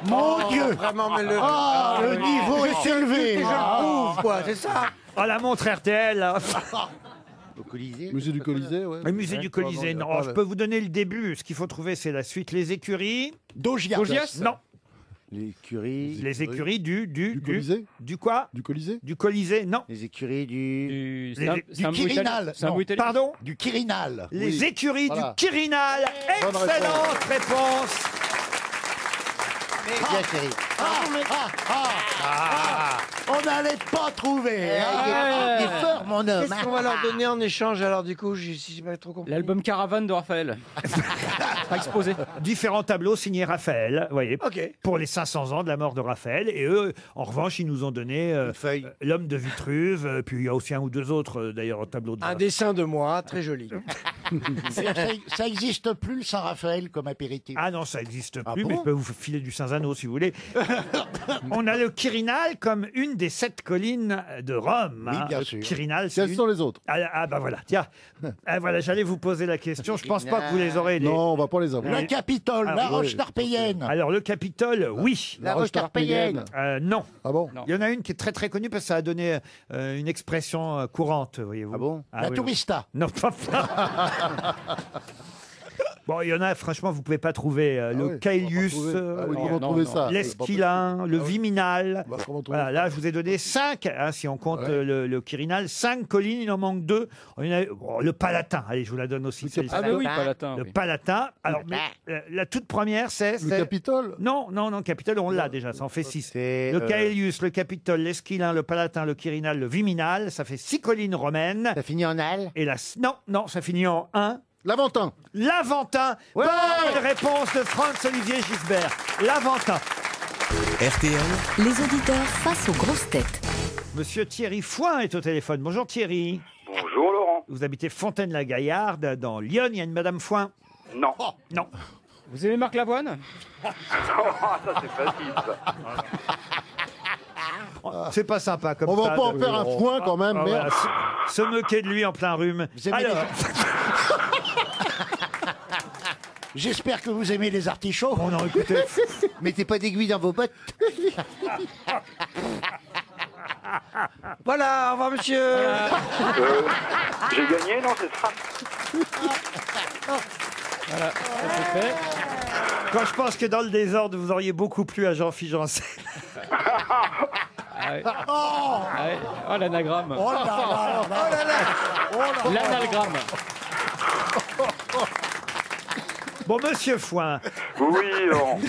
Mon Dieu. Vraiment, mais le niveau est élevé. Je le prouve, quoi, c'est ça. Ah, la montre RTL. Au Colisée. Musée du Colisée, ouais. Le musée du Colisée, non. Alors, je peux vous donner le début. Ce qu'il faut trouver, c'est la suite. Les écuries. Daugias. Non. L'écurie. Les écuries du Colisée. Du quoi? Du Colisée. Du Colisée, non. Les écuries du. Du Quirinal. Non. Pardon? Du Quirinal. Les écuries Voilà. du Quirinal. Bonne Excellente réponse. Bien, chérie. On n'allait pas trouver. Il est fort, mon homme. Qu'est-ce qu'on va leur donner en échange alors du coup, si j'ai pas trop compris. L'album Caravane de Raphaël. Pas exposé. Différents tableaux signés Raphaël, vous voyez, pour les 500 ans de la mort de Raphaël. Et eux, en revanche, ils nous ont donné l'homme de Vitruve, puis il y a aussi un ou deux autres, d'ailleurs, au tableau de Un dessin de moi, très joli. Ça existe plus le Saint-Raphaël comme apéritif. Ah non, ça n'existe Ah plus, bon mais je peux vous filer du Saint-Zano si vous voulez. On a le Quirinal comme une des 7 collines de Rome. Oui, bien Le sûr. Quirinal, Quelles sont les autres? Bah voilà, tiens. Voilà, j'allais vous poser la question. Je pense pas que vous les aurez. Non, on va pas les avoir. Le Capitole, la Roche-Tarpéienne. Alors le Capitole, oui. La Roche-Tarpéienne. Non. Ah bon? Il y en a une qui est très très connue parce que ça a donné une expression courante, voyez-vous. Ah bon? La Tourista. Non, pas Bon, il y en a, franchement, vous pouvez pas trouver le Caelius, comment trouver ça? l'Esquilin, le Viminal. Bah, comment trouver Voilà, là, je vous ai donné 5, si on compte le Quirinal, 5 collines, il en manque 2. Le Palatin, allez, je vous la donne aussi. Ah mais oui, Palatin. Le Oui. Palatin. Alors, mais, la toute première, c'est... Le Capitole? Non, Capitole, on l'a déjà, ça en fait 6. Le Caelius, le Capitole, l'Esquilin, le Palatin, le Quirinal, le Viminal, ça fait 6 collines romaines. Ça finit en al. Et non, ça finit en 1. L'Aventin. L'Aventin. Ouais. Bonne réponse de Franz-Olivier Gisbert. L'Aventin. RTL, Les auditeurs face aux grosses têtes. Monsieur Thierry Foin est au téléphone. Bonjour Thierry. Bonjour Laurent. Vous habitez Fontaine-la-Gaillarde, dans Lyon. Il y a une Madame Foin. Non. Non. Vous aimez Marc Lavoine? Ça c'est facile ça. C'est pas sympa comme On ça. va pas en faire un foin quand même, Voilà, merde. se moquer de lui en plein rhume. Alors, J'espère que vous aimez les artichauts. on en écoutez. Mettez pas d'aiguille dans vos bottes. Voilà, au revoir monsieur. J'ai gagné, non, c'est ça. Voilà, ça c'est fait. Quand je pense que dans le désordre, vous auriez beaucoup plu à Jean-Philippe Janssen. Ah ouais. Ah ouais. Oh l'anagramme. Oh là là là là. L'anagramme. Bon, monsieur Foin, Oui, Laurent.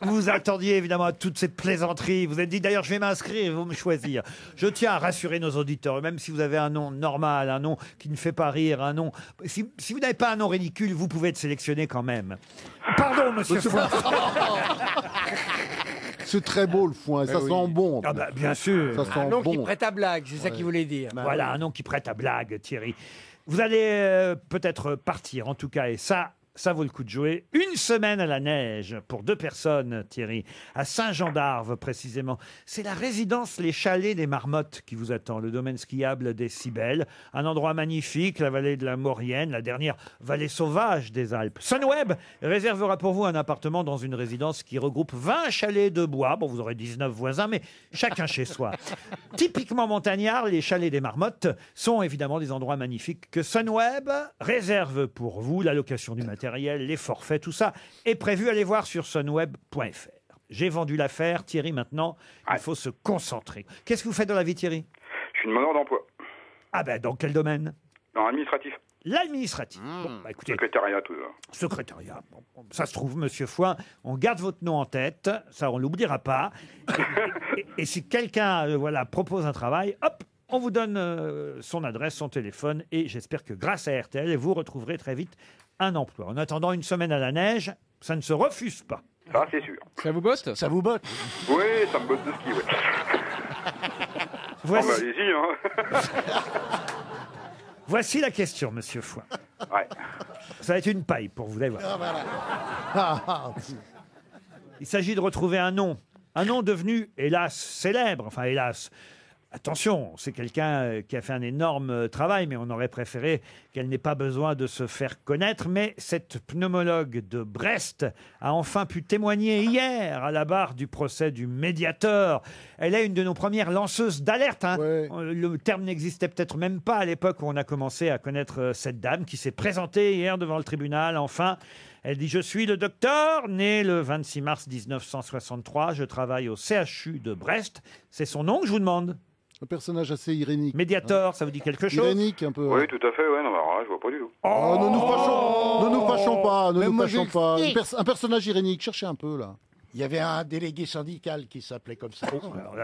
vous vous attendiez évidemment à toutes ces plaisanteries. Vous avez dit d'ailleurs, je vais m'inscrire et vous me choisir. Je tiens à rassurer nos auditeurs, même si vous avez un nom normal, un nom qui ne fait pas rire, un nom. Si vous n'avez pas un nom ridicule, vous pouvez être sélectionné quand même. Pardon, monsieur Foin. C'est très beau le foin, ça sent bon. Ah bah, bien sûr. Ça sent Un nom qui bon. prête à blague, c'est ça qu'il voulait dire. Voilà, un nom qui prête à blague, Thierry. Vous allez peut-être partir, en tout cas, et ça vaut le coup de jouer. Une semaine à la neige pour 2 personnes, Thierry, à Saint-Jean-d'Arve précisément. C'est la résidence Les Chalets des Marmottes qui vous attend, le domaine skiable des Cybèles. Un endroit magnifique, la vallée de la Maurienne, la dernière vallée sauvage des Alpes. Sunweb réservera pour vous un appartement dans une résidence qui regroupe 20 chalets de bois. Bon, vous aurez 19 voisins, mais chacun chez soi. Typiquement montagnards, les Chalets des Marmottes sont évidemment des endroits magnifiques que Sunweb réserve pour vous. La location du matériel, les forfaits, tout ça est prévu. Allez voir sur sunweb.fr. J'ai vendu l'affaire. Thierry, maintenant, il faut se concentrer. Qu'est-ce que vous faites dans la vie, Thierry? Je suis demandeur d'emploi. Ah ben, dans quel domaine? Dans l'administratif. L'administratif. Bon, bah, écoutez, Secrétariat, tout ça. secrétariat. Bon, ça se trouve, monsieur Foin, on garde votre nom en tête. Ça, on l'oubliera pas. Et si quelqu'un propose un travail, hop, on vous donne son adresse, son téléphone. Et j'espère que grâce à RTL, vous retrouverez très vite un emploi. En attendant une semaine à la neige, ça ne se refuse pas. Ça, c'est sûr. Ça vous botte? Ça vous botte? Oui, ça me botte de ski, oui. Voici, Oh, bah, allez-y, hein. voici la question, monsieur Foin. Ouais. Ça va être une paille pour vous, allez voir. Il s'agit de retrouver un nom devenu, hélas, célèbre, enfin hélas, Attention, c'est quelqu'un qui a fait un énorme travail, mais on aurait préféré qu'elle n'ait pas besoin de se faire connaître. Mais cette pneumologue de Brest a enfin pu témoigner hier à la barre du procès du médiateur. Elle est une de nos premières lanceuses d'alerte. Hein. Le terme n'existait peut-être même pas à l'époque où on a commencé à connaître cette dame qui s'est présentée hier devant le tribunal. Enfin, elle dit « Je suis le docteur, né le 26 mars 1963. Je travaille au CHU de Brest. » C'est son nom que je vous demande. Un personnage assez irénique. Médiateur, ça vous dit quelque chose? Irénique un peu. Oui, tout à fait, ouais, non, mais alors là, je vois pas du tout. Oh, ne nous fâchons pas, ne nous fâchons pas. Un personnage irénique, cherchez un peu là. Il y avait un délégué syndical qui s'appelait comme ça.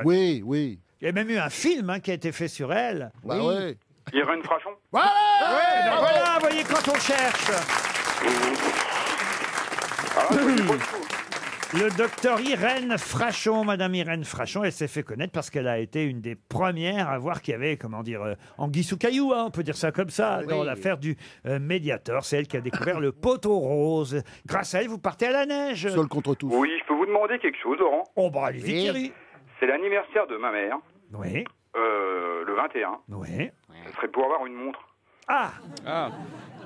Oui, oui. Il y a même eu un film qui a été fait sur elle. Bah ouais. Irène Frachon. Voilà, vous voyez quand on cherche. Le docteur Irène Frachon, Madame Irène Frachon, elle s'est fait connaître parce qu'elle a été une des premières à voir qu'il y avait, comment dire, anguille sous caillou, hein, on peut dire ça comme ça, dans l'affaire du médiateur. C'est elle qui a découvert le poteau rose. Grâce à elle, vous partez à la neige. Seul contre tous. Oui, je peux vous demander quelque chose, Laurent? Oh, bah allez-y, Thierry. C'est l'anniversaire de ma mère. Oui. Le 21. Oui. Ce serait pour avoir une montre. Ah.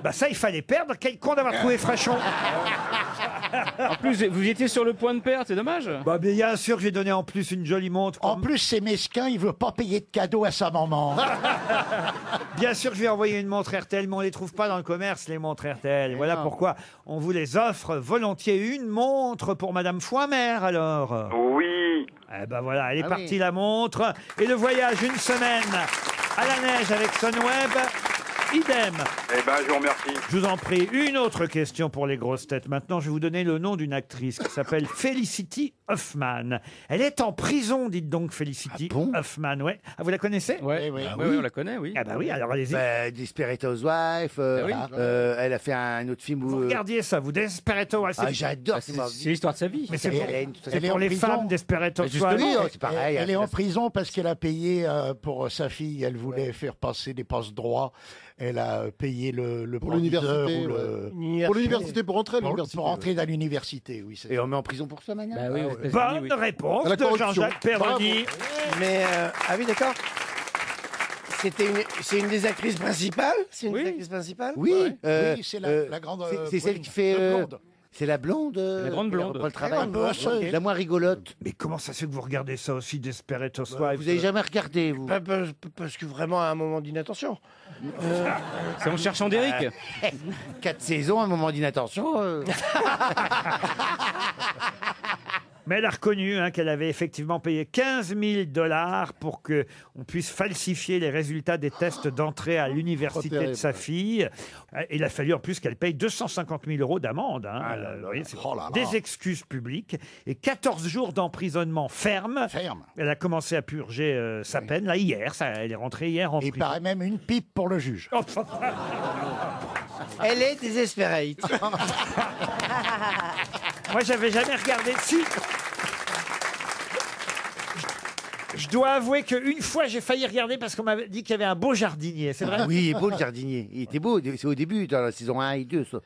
Bah ça, il fallait perdre. Quel con d'avoir trouvé Frachon. En plus, vous étiez sur le point de perdre, c'est dommage. Bah bien sûr que j'ai donné en plus une jolie montre. En plus, c'est mesquin, il veut pas payer de cadeau à sa maman. Bien sûr que je vais envoyer une montre RTL, mais on les trouve pas dans le commerce, les montres RTL. Voilà pourquoi on vous les offre volontiers. Une montre pour Madame Foimer, alors. Oui. Eh ben voilà, elle est partie la montre. Et le voyage, une semaine à la neige avec Sunweb. Idem. Eh ben, je vous remercie. Je vous en prie, une autre question pour les grosses têtes. Maintenant, je vais vous donner le nom d'une actrice qui s'appelle Felicity Huffman. Elle est en prison, dites donc, Felicity Huffman. Ouais. Ah, vous la connaissez? Oui, on la connaît, oui. Ah bah oui, alors allez-y. Desperate Housewives. Elle a fait un autre film où... Vous regardiez ça, vous, Desperate Housewives. Ah, j'adore. C'est l'histoire de sa vie. Mais c'est Elle est pour en les prison. femmes Desperate Housewives. Oui, c'est pareil. Elle est en prison parce qu'elle a payé pour sa fille. Elle voulait faire passer des passe-droits. Elle a payé le Pour l'université. Pour l'université, pour rentrer à l'université. Pour rentrer dans l'université, oui. Et on met en prison pour ça maintenant? Bah oui, aux États-Unis, Bonne réponse La de corruption. Jean-Jacques Perroni. Mais, ah oui, d'accord. C'est une des actrices principales? C'est une des actrices principales? Oui, Oui, c'est la grande. c'est celle qui fait... blonde. C'est la blonde. La grande blonde. Pour le travail. Un peu hâcheuse. La moins rigolote. Mais comment ça se fait que vous regardez ça aussi, Desperate Housewives? Vous avez jamais regardé, vous? Parce que vraiment, à un moment d'inattention. C'est en cherchant d'Eric. 4 saisons, un moment d'inattention. Mais elle a reconnu qu'elle avait effectivement payé 15 000 $ pour qu'on puisse falsifier les résultats des tests d'entrée à l'université de sa fille. Il a fallu en plus qu'elle paye 250 000 € d'amende. Vous voyez, c'est des excuses publiques et 14 jours d'emprisonnement ferme. Elle a commencé à purger sa peine, là, hier. Elle est rentrée hier en Il prison. paraît même une pipe pour le juge. Elle est désespérée. Moi, j'avais jamais regardé. Si. Je dois avouer qu'une fois, j'ai failli regarder parce qu'on m'avait dit qu'il y avait un beau jardinier. C'est vrai? Ah oui, il est beau le jardinier. Il était beau. C'est au début, dans la saison 1 et 2. Ça.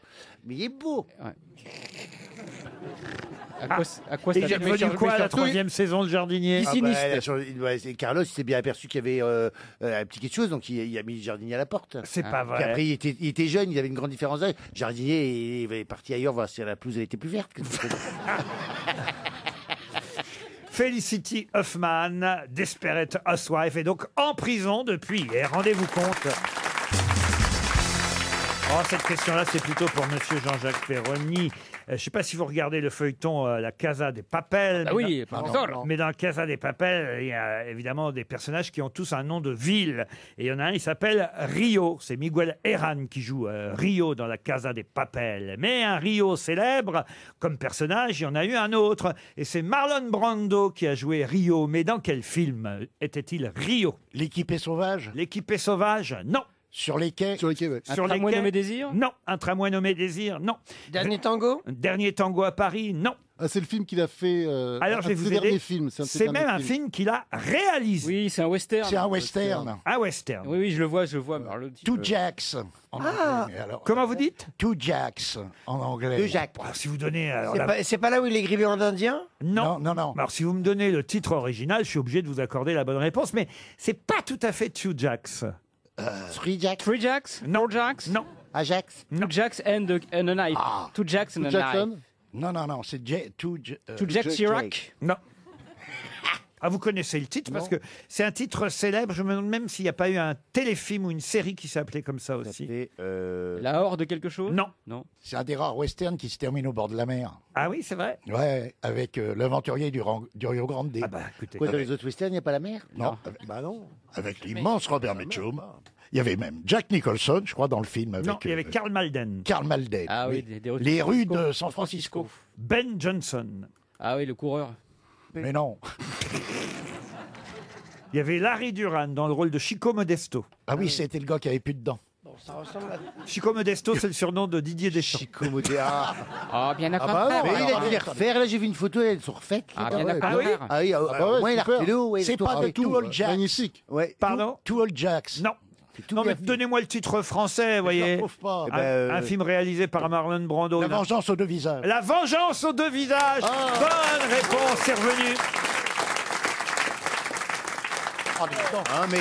Mais il est beau. À quoi Et ça j'ai revenu quoi à la 3e saison, le jardinier? Carlos il s'est bien aperçu qu'il y avait un petit quelque chose, donc il a mis le jardinier à la porte. C'est pas vrai. Puis après, il était jeune, il avait une grande différence d'âge. Le jardinier, il est parti ailleurs voir si la pelouse elle était plus verte. Felicity Huffman, Desperate Housewife, est donc en prison depuis hier. Rendez-vous compte. Oh, cette question-là, c'est plutôt pour Monsieur Jean-Jacques Perroni. Je ne sais pas si vous regardez le feuilleton La Casa des Papel. Ah oui, mais dans La Casa des Papel, il y a évidemment des personnages qui ont tous un nom de ville. Et il y en a un, il s'appelle Rio. C'est Miguel Herrán qui joue Rio dans La Casa des Papel. Mais un Rio célèbre, comme personnage, il y en a eu un autre. Et c'est Marlon Brando qui a joué Rio. Mais dans quel film était-il Rio? L'équipée sauvage? L'équipée sauvage, non. Sur les quais? Sur les quais, ouais. Un tramway nommé Désir? Non. Un tramway nommé Désir, non. Dernier tango? Dernier tango à Paris, non. Ah, c'est le film qu'il a fait. Alors, je vais vous ses derniers aider. films. un de ses C'est derniers même un films. film qu'il a réalisé. Oui, c'est un western. C'est un western. Un western. Oui, je le vois. Alors, le titre, Two Jacks. En anglais, mais alors, Comment vous dites Two Jacks en anglais. Deux Jacques. Alors, si vous donnez... alors, C'est pas là où il est grillé en indien? Non. Non. Alors, si vous me donnez le titre original, je suis obligé de vous accorder la bonne réponse, mais c'est pas tout à fait Two Jacks. Three Jacks. Three Jacks? Non. Four Jacks? Non. Ajax. Two Jacks and a knife. Two Jacks and a knife. Jackson. Non, c'est Two Jacks Chirac? Non. Ah, vous connaissez le titre parce que c'est un titre célèbre. Je me demande même s'il n'y a pas eu un téléfilm ou une série qui s'appelait comme ça aussi. La Horde de quelque chose? Non. C'est un des rares westerns qui se termine au bord de la mer. Ah oui, c'est vrai. Ouais, avec l'aventurier du Rio Grande. Ah bah écoutez. Quoi, dans les autres westerns, il n'y a pas la mer? Non, Bah non. avec l'immense Robert Mitchum. Il y avait même Jack Nicholson, je crois, dans le film. Avec, Non, il y avait Karl Malden. Karl Malden. Ah oui, oui. des rues de Les San rues Francisco. de San Francisco. Ben Johnson. Ah oui, le coureur. Mais non. Il y avait Larry Duran dans le rôle de Chico Modesto. Ah oui, c'était le gars qui avait plus de dents. Bon, ça ressemble à... Chico Modesto, c'est le surnom de Didier Deschamps. Chico Modé. Ah, Ah, bien à bah contraire. non, mais il alors, a dû les refaire. Là, j'ai vu une photo, elles sont refaites. Ah, là. bien à ouais, contraire. Ah oui, bah ouais, au moins, il a super. refait l'eau. C'est pas Ah, de Two Old Jacks. Magnifique. Ouais. Pardon Two Old Jacks. Non. Non, mais donnez-moi le titre français, vous voyez. trouve pas. Un film réalisé par Marlon Brando. La vengeance aux deux visages. La vengeance aux deux visages. Bonne réponse, c'est revenu. Ah, mais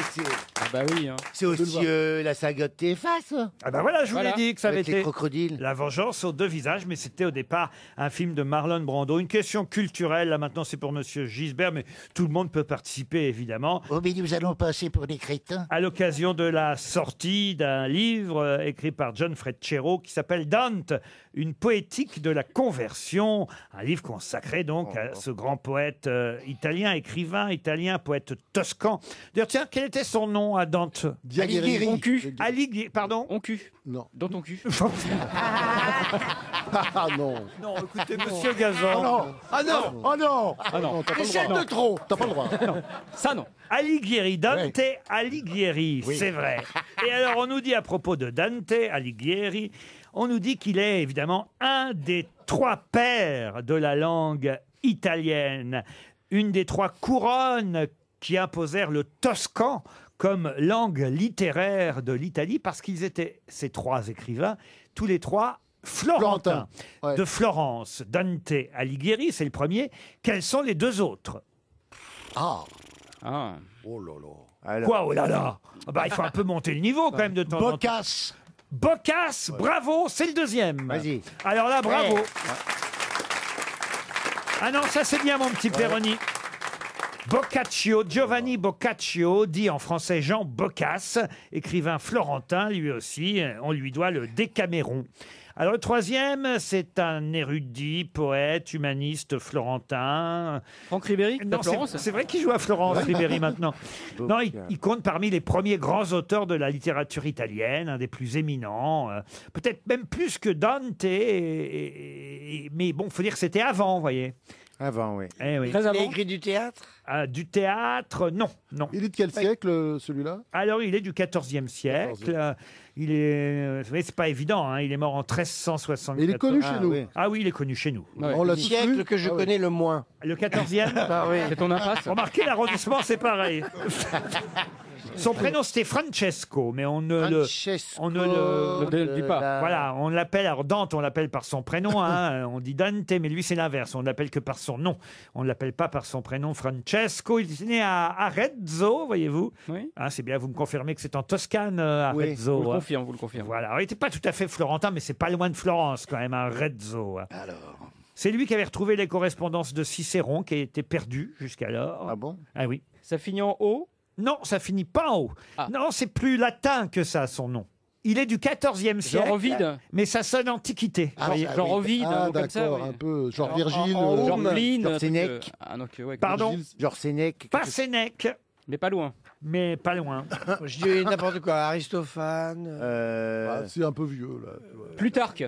Ah bah oui. Hein. c'est aussi la saga de TF1, ça. Ah ben voilà, je vous l'ai Voilà. dit que ça avait Avec les été crocodiles. La vengeance aux deux visages, mais c'était au départ un film de Marlon Brando. Une question culturelle, là maintenant c'est pour Monsieur Gisbert, mais tout le monde peut participer évidemment. Oh, mais nous allons passer pour des crétins. À l'occasion de la sortie d'un livre écrit par John Freccero qui s'appelle Dante, une poétique de la conversion, un livre consacré donc à ce grand poète italien, écrivain italien, poète toscan. D'ailleurs, tiens, quel était son nom à Dante? Alighieri. On cul. Pardon? On cul. Non. Dans ton cul. Ah non. Non, écoutez, Monsieur Gazan. non. Ah non. Oh non. Ah non. T'as pas le Échelle droit. de trop. T'as pas le droit. Ça non. Alighieri, Dante Alighieri, Oui. c'est vrai. Et alors, on nous dit à propos de Dante Alighieri, on nous dit qu'il est évidemment un des trois pères de la langue italienne, une des trois couronnes qui imposèrent le toscan comme langue littéraire de l'Italie, parce qu'ils étaient, ces trois écrivains, tous les trois florentins, Ouais. de Florence. Dante Alighieri, c'est le premier. Quels sont les deux autres? Ah. Ah. Oh là là. Quoi, oh là là? Ah bah, il faut un peu monter le niveau quand même de temps en temps. Boccace. Boccace, bravo, c'est le deuxième. Vas-y. Alors là, bravo. Ouais. Ah non, ça c'est bien mon petit Péroni. Boccaccio, Giovanni Boccaccio, dit en français Jean Boccace, écrivain florentin, lui aussi, on lui doit le Décaméron. Alors le troisième, c'est un érudit, poète, humaniste florentin. Franck Ribéry. Non, c'est vrai qu'il joue à Florence, Ribéry, maintenant. Non, il compte parmi les premiers grands auteurs de la littérature italienne, un des plus éminents, peut-être même plus que Dante, mais bon, faut dire que c'était avant, vous voyez. Avant, oui. Eh oui. Il a écrit du théâtre? Du théâtre, non, non. Il est de quel siècle, celui-là? Alors, il est du XIVe siècle. Il est, vous voyez, c'est pas évident, hein, il est mort en 1374. Mais il est connu chez nous. oui. Ah oui, il est connu chez nous. Ouais. On l'a Le tous siècle lu. que je Ah ouais. connais le moins. Le 14e. Ah oui. C'est ton impasse. Remarquez, l'arrondissement, c'est pareil. Son prénom, c'était Francesco, mais on ne le... On ne le dis pas. Voilà, on l'appelle, alors Dante, on l'appelle par son prénom, hein, on dit Dante, mais lui c'est l'inverse, on ne l'appelle que par son nom. On ne l'appelle pas par son prénom Francesco. Il est né à Arezzo, voyez-vous. Oui. Hein, c'est bien, vous me confirmez que c'est en Toscane, Oui, Arezzo. Vous le hein. confirme, vous le confirme. Voilà, alors, il n'était pas tout à fait florentin, mais c'est pas loin de Florence quand même, Arezzo. hein. C'est lui qui avait retrouvé les correspondances de Cicéron qui étaient perdues jusqu'alors. Ah bon? Ah oui. Ça finit en haut. Non, ça finit pas en haut. Ah. Non, c'est plus latin que ça, son nom. Il est du XIVe siècle. Genre Ovide. Mais ça sonne antiquité. Ah, voyez. ah Genre oui. Ovide, Ah, un mot comme ça, d'accord, oui. un peu genre En- Virgile. en Genre Pline, genre un truc, Sénèque. ouais, Pardon. Virgile. Genre Sénèque. Pas Sénèque, Mais pas loin. mais pas loin. Je dis n'importe quoi. Aristophane. Ah, c'est un peu vieux, là. Plutarque.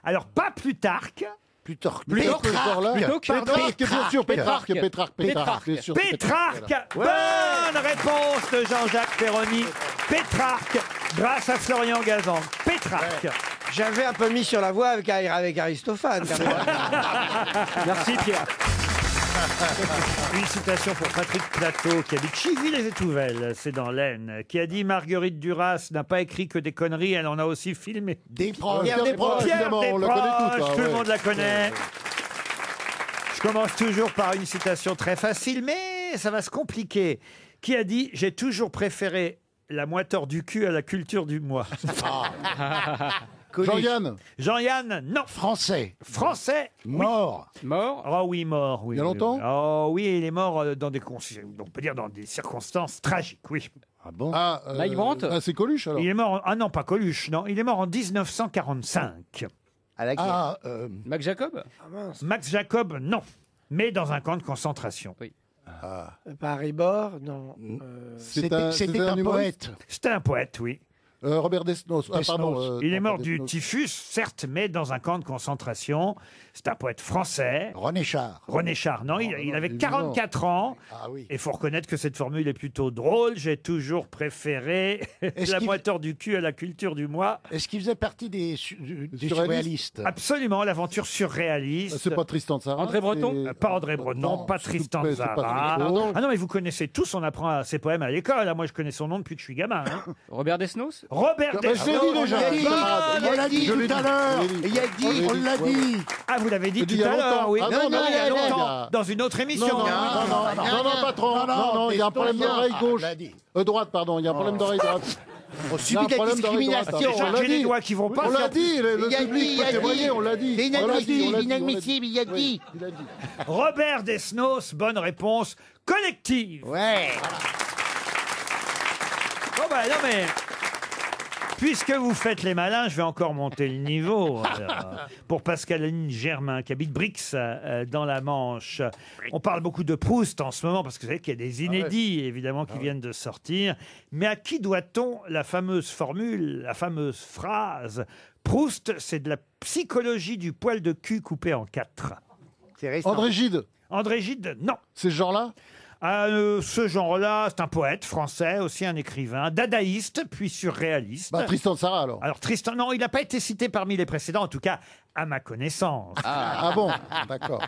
Alors, pas Plutarque. Plutarque. Plutarque, ce genre-là. Pétrarque, bien sûr, Pétrarque, bien sûr. Pétrarque. Bonne réponse de Jean-Jacques Perroni. Pétrarque, grâce à Florian Gazan. Pétrarque. J'avais un peu mis sur la voie avec Aristophane. quand même. Merci Pierre. Une citation pour Patrick Plateau, qui habite Chivy-les-Étouvelles, c'est dans l'Aisne, qui a dit « Marguerite Duras n'a pas écrit que des conneries, elle en a aussi filmé. » Pierre Desproges, évidemment, on la connaît tous, tout le ouais. monde la connaît. Je commence toujours par une citation très facile, mais ça va se compliquer. Qui a dit « J'ai toujours préféré la moiteur du cul à la culture du moi. » Jean-Yann. Jean-Yann, non. Français. Français. Mort. Mort. Oh oui, mort. Oui, Il y a longtemps. Oh oui, il est mort dans des, on peut dire dans des circonstances tragiques, oui. Ah bon? Mike Brandt. C'est Coluche alors. Il est mort. Ah non, pas Coluche. Non, il est mort en 1945. À la guerre. Max Jacob. Max Jacob, non. Mais dans un camp de concentration. Oui. Paris-Bord, non. C'était un poète. C'était un poète, oui. Robert Desnos. Pardon. Il est mort du Desnos. typhus, certes, mais dans un camp de concentration. C'est un poète français. René Char. René Char, non, il avait évidemment. 44 ans. Ah oui. Et il faut reconnaître que cette formule est plutôt drôle. J'ai toujours préféré la moiteur du cul à la culture du moi. Est-ce qu'il faisait partie des Surréalistes. surréalistes? Absolument, l'aventure surréaliste. C'est pas Tristan Tzara. André Breton. Pas André Breton, Non, pas s'il vous Tristan plaît, c'est pas Tzara. Tristan. Ah non, mais vous connaissez tous, on apprend ses poèmes à l'école. Moi, je connais son nom depuis que je suis gamin. hein. Robert Desnos. Robert Ah, bah, je l'ai Desnos. dit déjà. On l'a dit Je l'ai tout à dit. l'heure. Je l'ai dit. Il a dit, on l'a dit. Ah, vous l'avez dit Je l'ai dit tout il y a à l'heure, longtemps. oui. Ah non, il y a non, longtemps, dans une autre émission. Non, patron. Non, il y a un problème d'oreille gauche. Droite, pardon. Il y a un problème d'oreille droite. On subit de la discrimination. Déjà que j'ai les doigts qui vont pas. On l'a dit, le Il a dit, public il a peut témoigner, dit. on l'a dit. C'est On l'a dit, on l'a dit, on l'a dit. inadmissible, il a dit. Il a dit. Robert Desnos, bonne réponse collective. Ouais. Bon bah non mais... Puisque vous faites les malins, je vais encore monter le niveau. Alors, pour Pascaline Germain, qui habite Brix, dans la Manche. On parle beaucoup de Proust en ce moment, parce que vous savez qu'il y a des inédits, évidemment, qui viennent de sortir. Mais à qui doit-on la fameuse formule, la fameuse phrase « Proust, c'est de la psychologie du poil de cul coupé en 4 ». André Gide. André Gide, non. C'est ce genre-là. Ce genre-là, c'est un poète français, aussi un écrivain, dadaïste, puis surréaliste. Tristan Tzara alors. Alors Tristan, non, il n'a pas été cité parmi les précédents, en tout cas à ma connaissance. Ah bon, d'accord.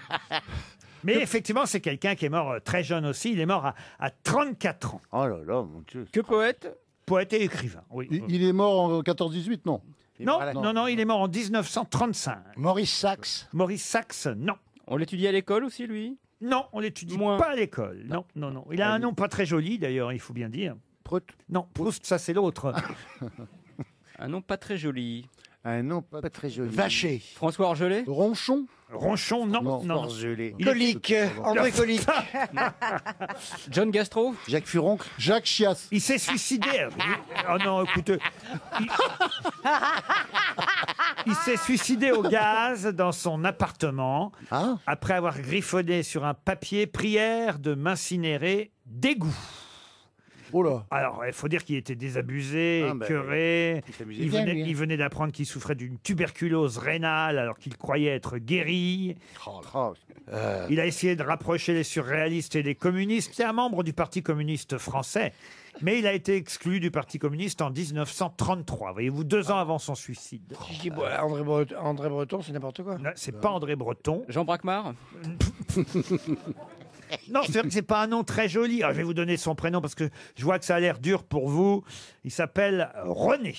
Mais effectivement, c'est quelqu'un qui est mort très jeune aussi. Il est mort à 34 ans. Oh là là, mon Dieu. Que poète. Poète et écrivain, oui. Il est mort en 14-18, non? Non, il est mort en 1935. Maurice Sachs. Maurice Sachs, non. On l'étudie à l'école aussi, lui. Non, on l'étudie Moins. pas à l'école. Non. Il a un nom pas très joli, d'ailleurs, il faut bien dire. Prout. Non, Proust, ça c'est l'autre. Un nom pas très joli. Un nom pas très joli. Vacher. François Orgelet. Ronchon. Ronchon, non. Gelé. Colique. André Colique. John Gastro. Jacques Furon. Jacques Chias. Il s'est suicidé. Oh non, écoutez. Il s'est suicidé au gaz dans son appartement après avoir griffonné sur un papier prière de m'incinérer d'égout. Oh là. Alors, il faut dire qu'il était désabusé, écœuré. Il venait d'apprendre qu'il souffrait d'une tuberculose rénale alors qu'il croyait être guéri. Il a essayé de rapprocher les surréalistes et les communistes. C'est un membre du Parti communiste français. Mais il a été exclu du Parti communiste en 1933. Voyez-vous, 2 ans avant son suicide. Je dis, André Breton, c'est n'importe quoi. Non, c'est pas André Breton. Jean Braquemar. Non, c'est vrai que c'est pas un nom très joli. Alors, je vais vous donner son prénom parce que je vois que ça a l'air dur pour vous. Il s'appelle René.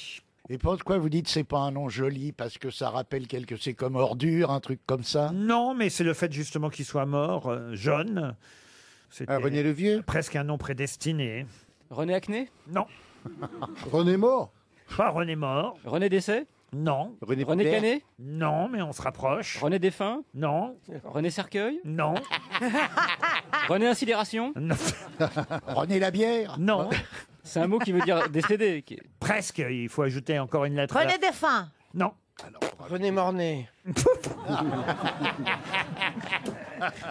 Et pourquoi vous dites c'est pas un nom joli? Parce que ça rappelle c'est comme ordure, un truc comme ça? Non, mais c'est le fait justement qu'il soit mort, jeune. C'était René le Vieux. presque un nom prédestiné. René Acné. Non, René mort. pas René mort. René Dessay. Non, René Pierre. Canet. non, mais on se rapproche. René Défunt. Non, René Cercueil. non, René Incinération. non, René Labière? non. C'est un mot qui veut dire décédé. Presque, il faut ajouter encore une lettre. à la- René Défunt. Non. René Mornay.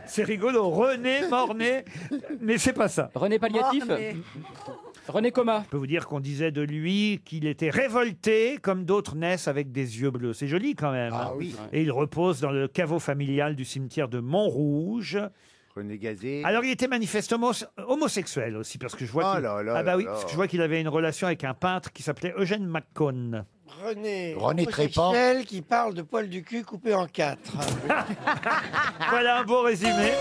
C'est rigolo, René Mornay, mais c'est pas ça. René Palliatif. Mornay. René Coma. Je peux vous dire qu'on disait de lui qu'il était révolté comme d'autres naissent avec des yeux bleus. C'est joli quand même. Ah oui. Et il repose dans le caveau familial du cimetière de Montrouge. René Gazé. Alors il était manifestement homosexuel aussi parce que je vois Oh qu'il... là là ah bah là oui, là. parce que je vois qu'il avait une relation avec un peintre qui s'appelait Eugène McCone. René Trépan. homosexuel qui parle de poils du cul coupés en 4. Voilà un beau résumé.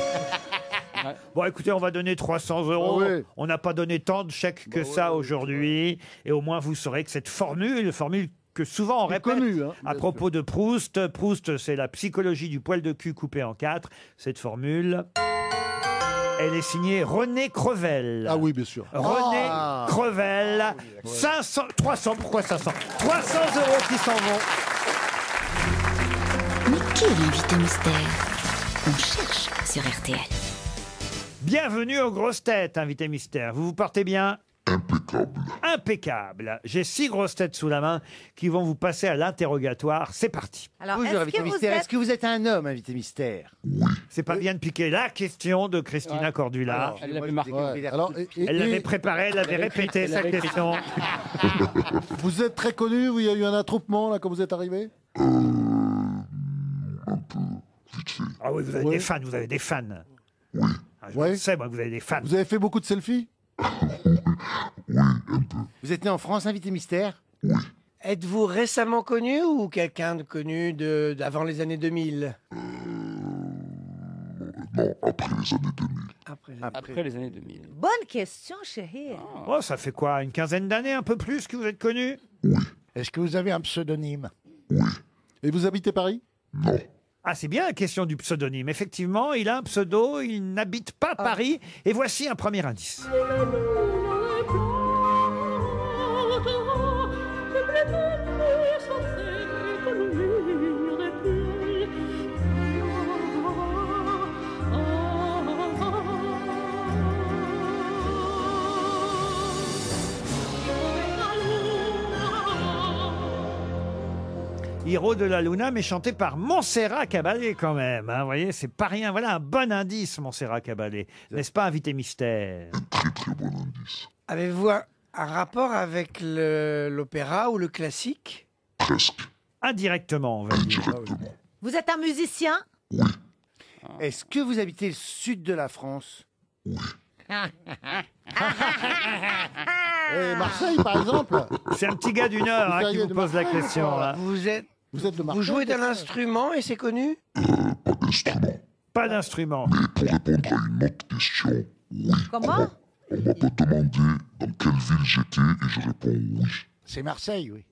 Bon, écoutez, on va donner 300 €. Ah oui. On n'a pas donné tant de chèques que ça aujourd'hui. Et au moins, vous saurez que cette formule que souvent on C'est répète connu, hein, à bien propos de Proust. Proust, c'est la psychologie du poil de cul coupé en 4. Cette formule, elle est signée René Crevel. Ah oui, bien sûr. René Crevel. 300, pourquoi 500 300 € qui s'en vont. Mais qui est l'invité mystère? On cherche sur RTL. Bienvenue aux grosses têtes, invité mystère. Vous vous portez bien? Impeccable. J'ai 6 grosses têtes sous la main qui vont vous passer à l'interrogatoire. C'est parti. Alors, Bonjour, est-ce invité que vous mystère. êtes... Est-ce que vous êtes un homme, invité mystère? C'est pas bien de piquer la question de Christina Cordula. Alors, Elle moi, l'avait je marqué. découvre les Alors, Elle l'avait préparée, elle l'avait répété sa question. vous êtes très connu, il y a eu un attroupement là quand vous êtes arrivé. Ah oui, vous avez Ouais. des fans, vous avez des fans. Ah, je Ouais. sais, moi, que vous avez des fans. Vous avez fait beaucoup de selfies. Vous êtes né en France, invité mystère? Êtes-vous récemment connu ou quelqu'un de connu d'avant les années 2000? Non, après les années 2000. Après les années 2000. Bonne question, chérie. Oh, ça fait quoi, une quinzaine d'années, un peu plus, que vous êtes connu? Est-ce que vous avez un pseudonyme? Et vous habitez Paris? Non. Ah, c'est bien la question du pseudonyme. Effectivement, il a un pseudo, il n'habite pas Paris. Et voici un premier indice. Hiro de la Luna, mais chanté par Montserrat Caballé quand même. Hein, vous voyez, c'est pas rien. Voilà un bon indice, Montserrat Caballé. N'est-ce pas, invité mystère? Très très bon indice. Avez-vous un rapport avec l'opéra ou le classique? Presque. Indirectement, on va dire. Indirectement. Vous êtes un musicien? Est-ce que vous habitez le sud de la France? Et Marseille, par exemple. C'est un petit gars du Nord hein, qui vous pose la question. Là. Vous êtes de Marseille. Vous jouez d'un instrument et c'est connu? Pas d'instrument. Mais pour répondre à une autre question, oui. Comment? On m'a pas demandé dans quelle ville j'étais et je réponds oui. C'est Marseille, oui.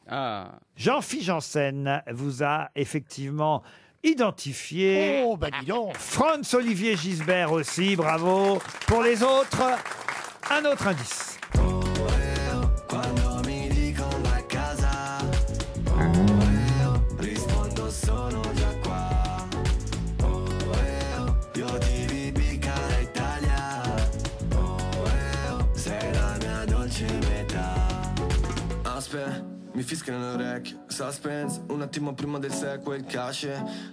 Ah. Jean-Philippe Janssen vous a effectivement identifié. Oh, bah dis donc. Franz-Olivier Gisbert aussi, bravo. Pour les autres, un autre indice. Mi fischia nelle orecchie, suspense, un attimo prima del sequel, il cash,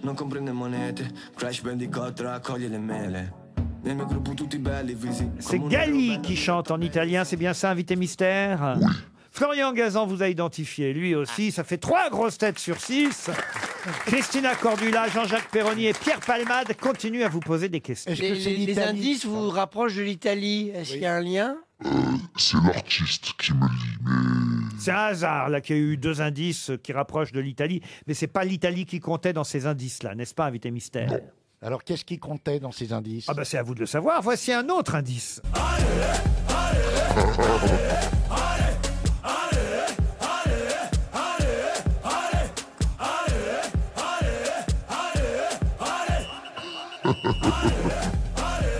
non comprende monete, Crash Bandicoot raccoglie le mele. Nel mio gruppo tutti belli, visi. C'est Gali qui chante en italien, c'est bien ça, invité mystère? Florian Gazan vous a identifié, lui aussi. Ça fait 3 grosses têtes sur 6. Christina Cordula, Jean-Jacques Perroni et Pierre Palmade continuent à vous poser des questions. Les indices vous rapprochent de l'Italie. Est-ce qu'il y a un lien? C'est l'artiste qui me lit, mais... C'est un hasard là qu'il y a eu 2 indices qui rapprochent de l'Italie, mais c'est pas l'Italie qui comptait dans ces indices-là, n'est-ce pas, invité mystère? Non. Alors, qu'est-ce qui comptait dans ces indices? Ah bah c'est à vous de le savoir. Voici un autre indice.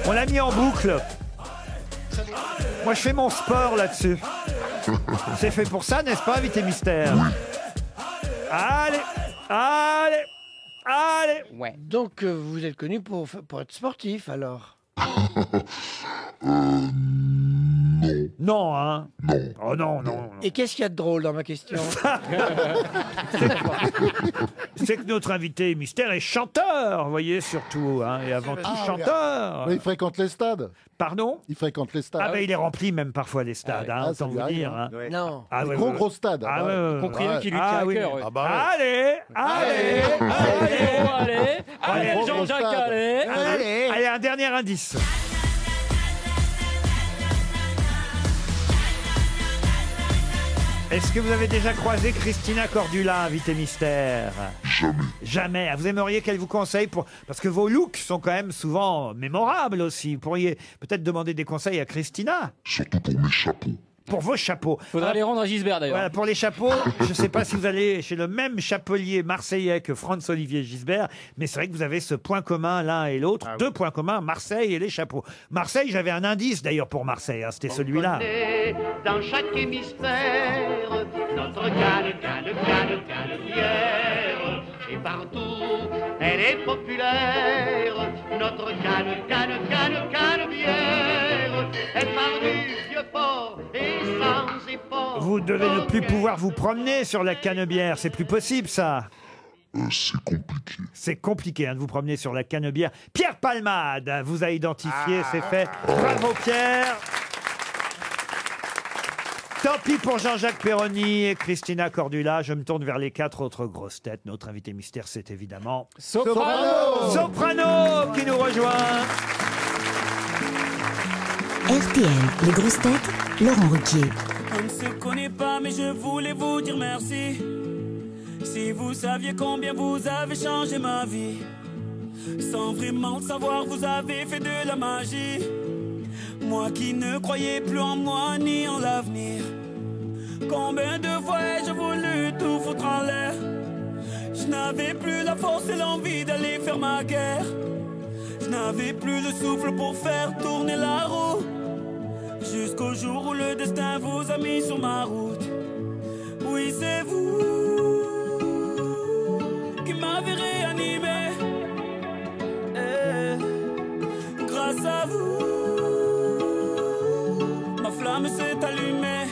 On l'a mis en boucle. Moi, je fais mon sport là-dessus. C'est fait pour ça, n'est-ce pas, invité mystère? Allez, allez, allez. Ouais. Donc, vous êtes connu pour être sportif, alors? Non, hein? Non. Oh non, non. Et qu'est-ce qu'il y a de drôle dans ma question? C'est que notre invité mystère est chanteur, vous voyez, surtout, hein, et avant tout chanteur. Mais il fréquente les stades. Pardon? Il fréquente les stades. Ah ben il est rempli même parfois les stades, Ah, hein, ça autant lui vous arrive, dire. hein. Hein. Non. Ah, Les ouais, gros ouais. gros stades. Ah, bah, ouais, ouais, Compris ouais. qui lui tient à oui. cœur. ouais. Ah bah, Allez, allez, allez, Allez, gros Jean-Jacques, stade. allez. allez, un dernier indice. Est-ce que vous avez déjà croisé Christina Cordula, invité mystère? Jamais. Jamais. Ah, vous aimeriez qu'elle vous conseille parce que vos looks sont quand même souvent mémorables aussi. Vous pourriez peut-être demander des conseils à Christina. Surtout pour mes chapeaux. Pour vos chapeaux. Faudra les rendre à Gisbert d'ailleurs. Voilà, pour les chapeaux, je ne sais pas si vous allez chez le même chapelier marseillais que Franz-Olivier Gisbert, mais c'est vrai que vous avez ce point commun l'un et l'autre, deux points communs, Marseille et les chapeaux. Marseille, j'avais un indice d'ailleurs pour Marseille, hein, c'était celui-là. Dans chaque hémisphère, notre canne-bière. Et partout, elle est populaire, notre canne-bière. Elle part du vieux port et sans effort. Vous devez ne plus pouvoir vous promener sur la Canebière, c'est plus possible ça. C'est compliqué. C'est compliqué hein, de vous promener sur la Canebière. Pierre Palmade vous a identifié, c'est fait. Bravo Pierre. Tant pis pour Jean-Jacques Perroni et Christina Cordula. Je me tourne vers les 4 autres grosses têtes. Notre invité mystère, c'est évidemment Soprano. Soprano qui nous rejoint. RTL, les grosses têtes, Laurent Ruquier. On ne se connaît pas, mais je voulais vous dire merci. Si vous saviez combien vous avez changé ma vie, sans vraiment le savoir, vous avez fait de la magie. Moi qui ne croyais plus en moi ni en l'avenir, combien de fois ai-je voulu tout foutre en l'air. Je n'avais plus la force et l'envie d'aller faire ma guerre. Je n'avais plus le souffle pour faire tourner la roue. Jusqu'au jour où le destin vous a mis sur ma route. Oui, c'est vous qui m'avez réanimé. Grâce à vous, ma flamme s'est allumée.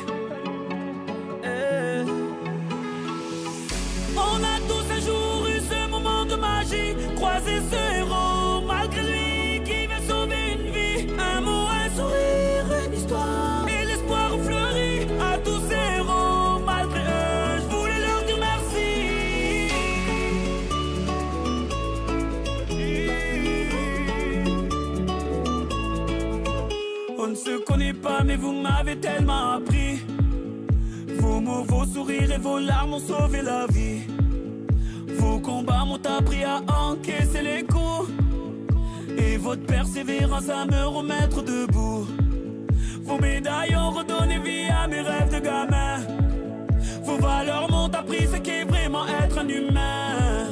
On a tous un jour eu ce moment de magie, croisé ce héros malgré lui qui vient sauver une vie. Un mot, un sourire, une histoire et l'espoir fleuri à tous ces héros. Malgré eux, je voulais leur dire merci. On ne se connaît pas mais vous m'avez tellement appris. Vos mots, vos sourires et vos larmes ont sauvé la vie. Vos combats m'ont appris à encaisser les coups. Et votre persévérance à me remettre debout. Vos médailles ont redonné vie à mes rêves de gamin. Vos valeurs m'ont appris ce qu'est vraiment être un humain.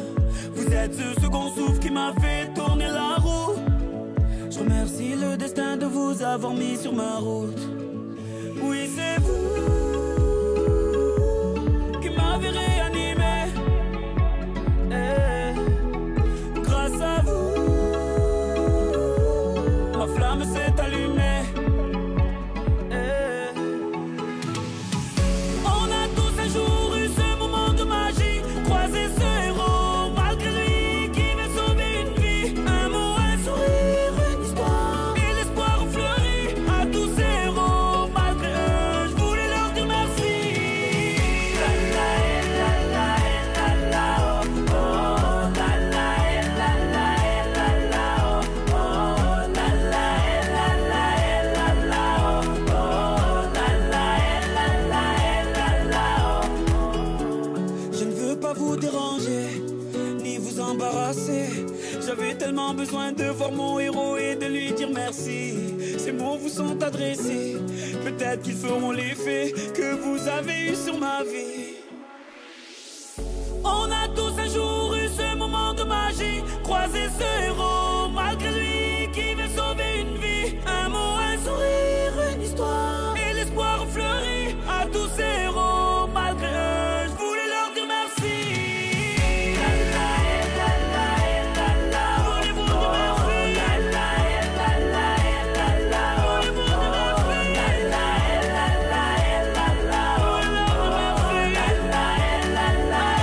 Vous êtes ce second souffle qui m'a fait tourner la roue. Je remercie le destin de vous avoir mis sur ma route. Oui, c'est vous qui m'avez réanimé. Grâce à vous, ma flamme s'est allumée. On a tous un jour eu ce moment de magie, croisé ce héros malgré lui qui vient sauver une vie. Un mot, un sourire, une histoire et l'espoir fleuri à tous ces héros. Malgré eux, je voulais leur dire merci. La la la la la la oh oh la la la la la la oh oh la la la la la la oh oh la la la la la oh. Je ne veux pas vous déranger ni vous embarrasser. J'avais tellement besoin de voir mon héros et de lui dire merci. Ces mots vous sont adressés, peut-être qu'ils feront l'effet que vous avez eu sur ma vie. On a tous un jour eu ce moment de magie, croisé ce héros malgré lui qui vient sauver une vie. Un mot, un sourire, une histoire et l'espoir fleuri à tous ces héros. Malgré eux, je voulais leur dire merci. La la la la la la oh, voulez-vous dire merci. La la la la la la oh, voulez-vous dire merci. La la la la la la oh, voulez-vous dire merci. La la la la la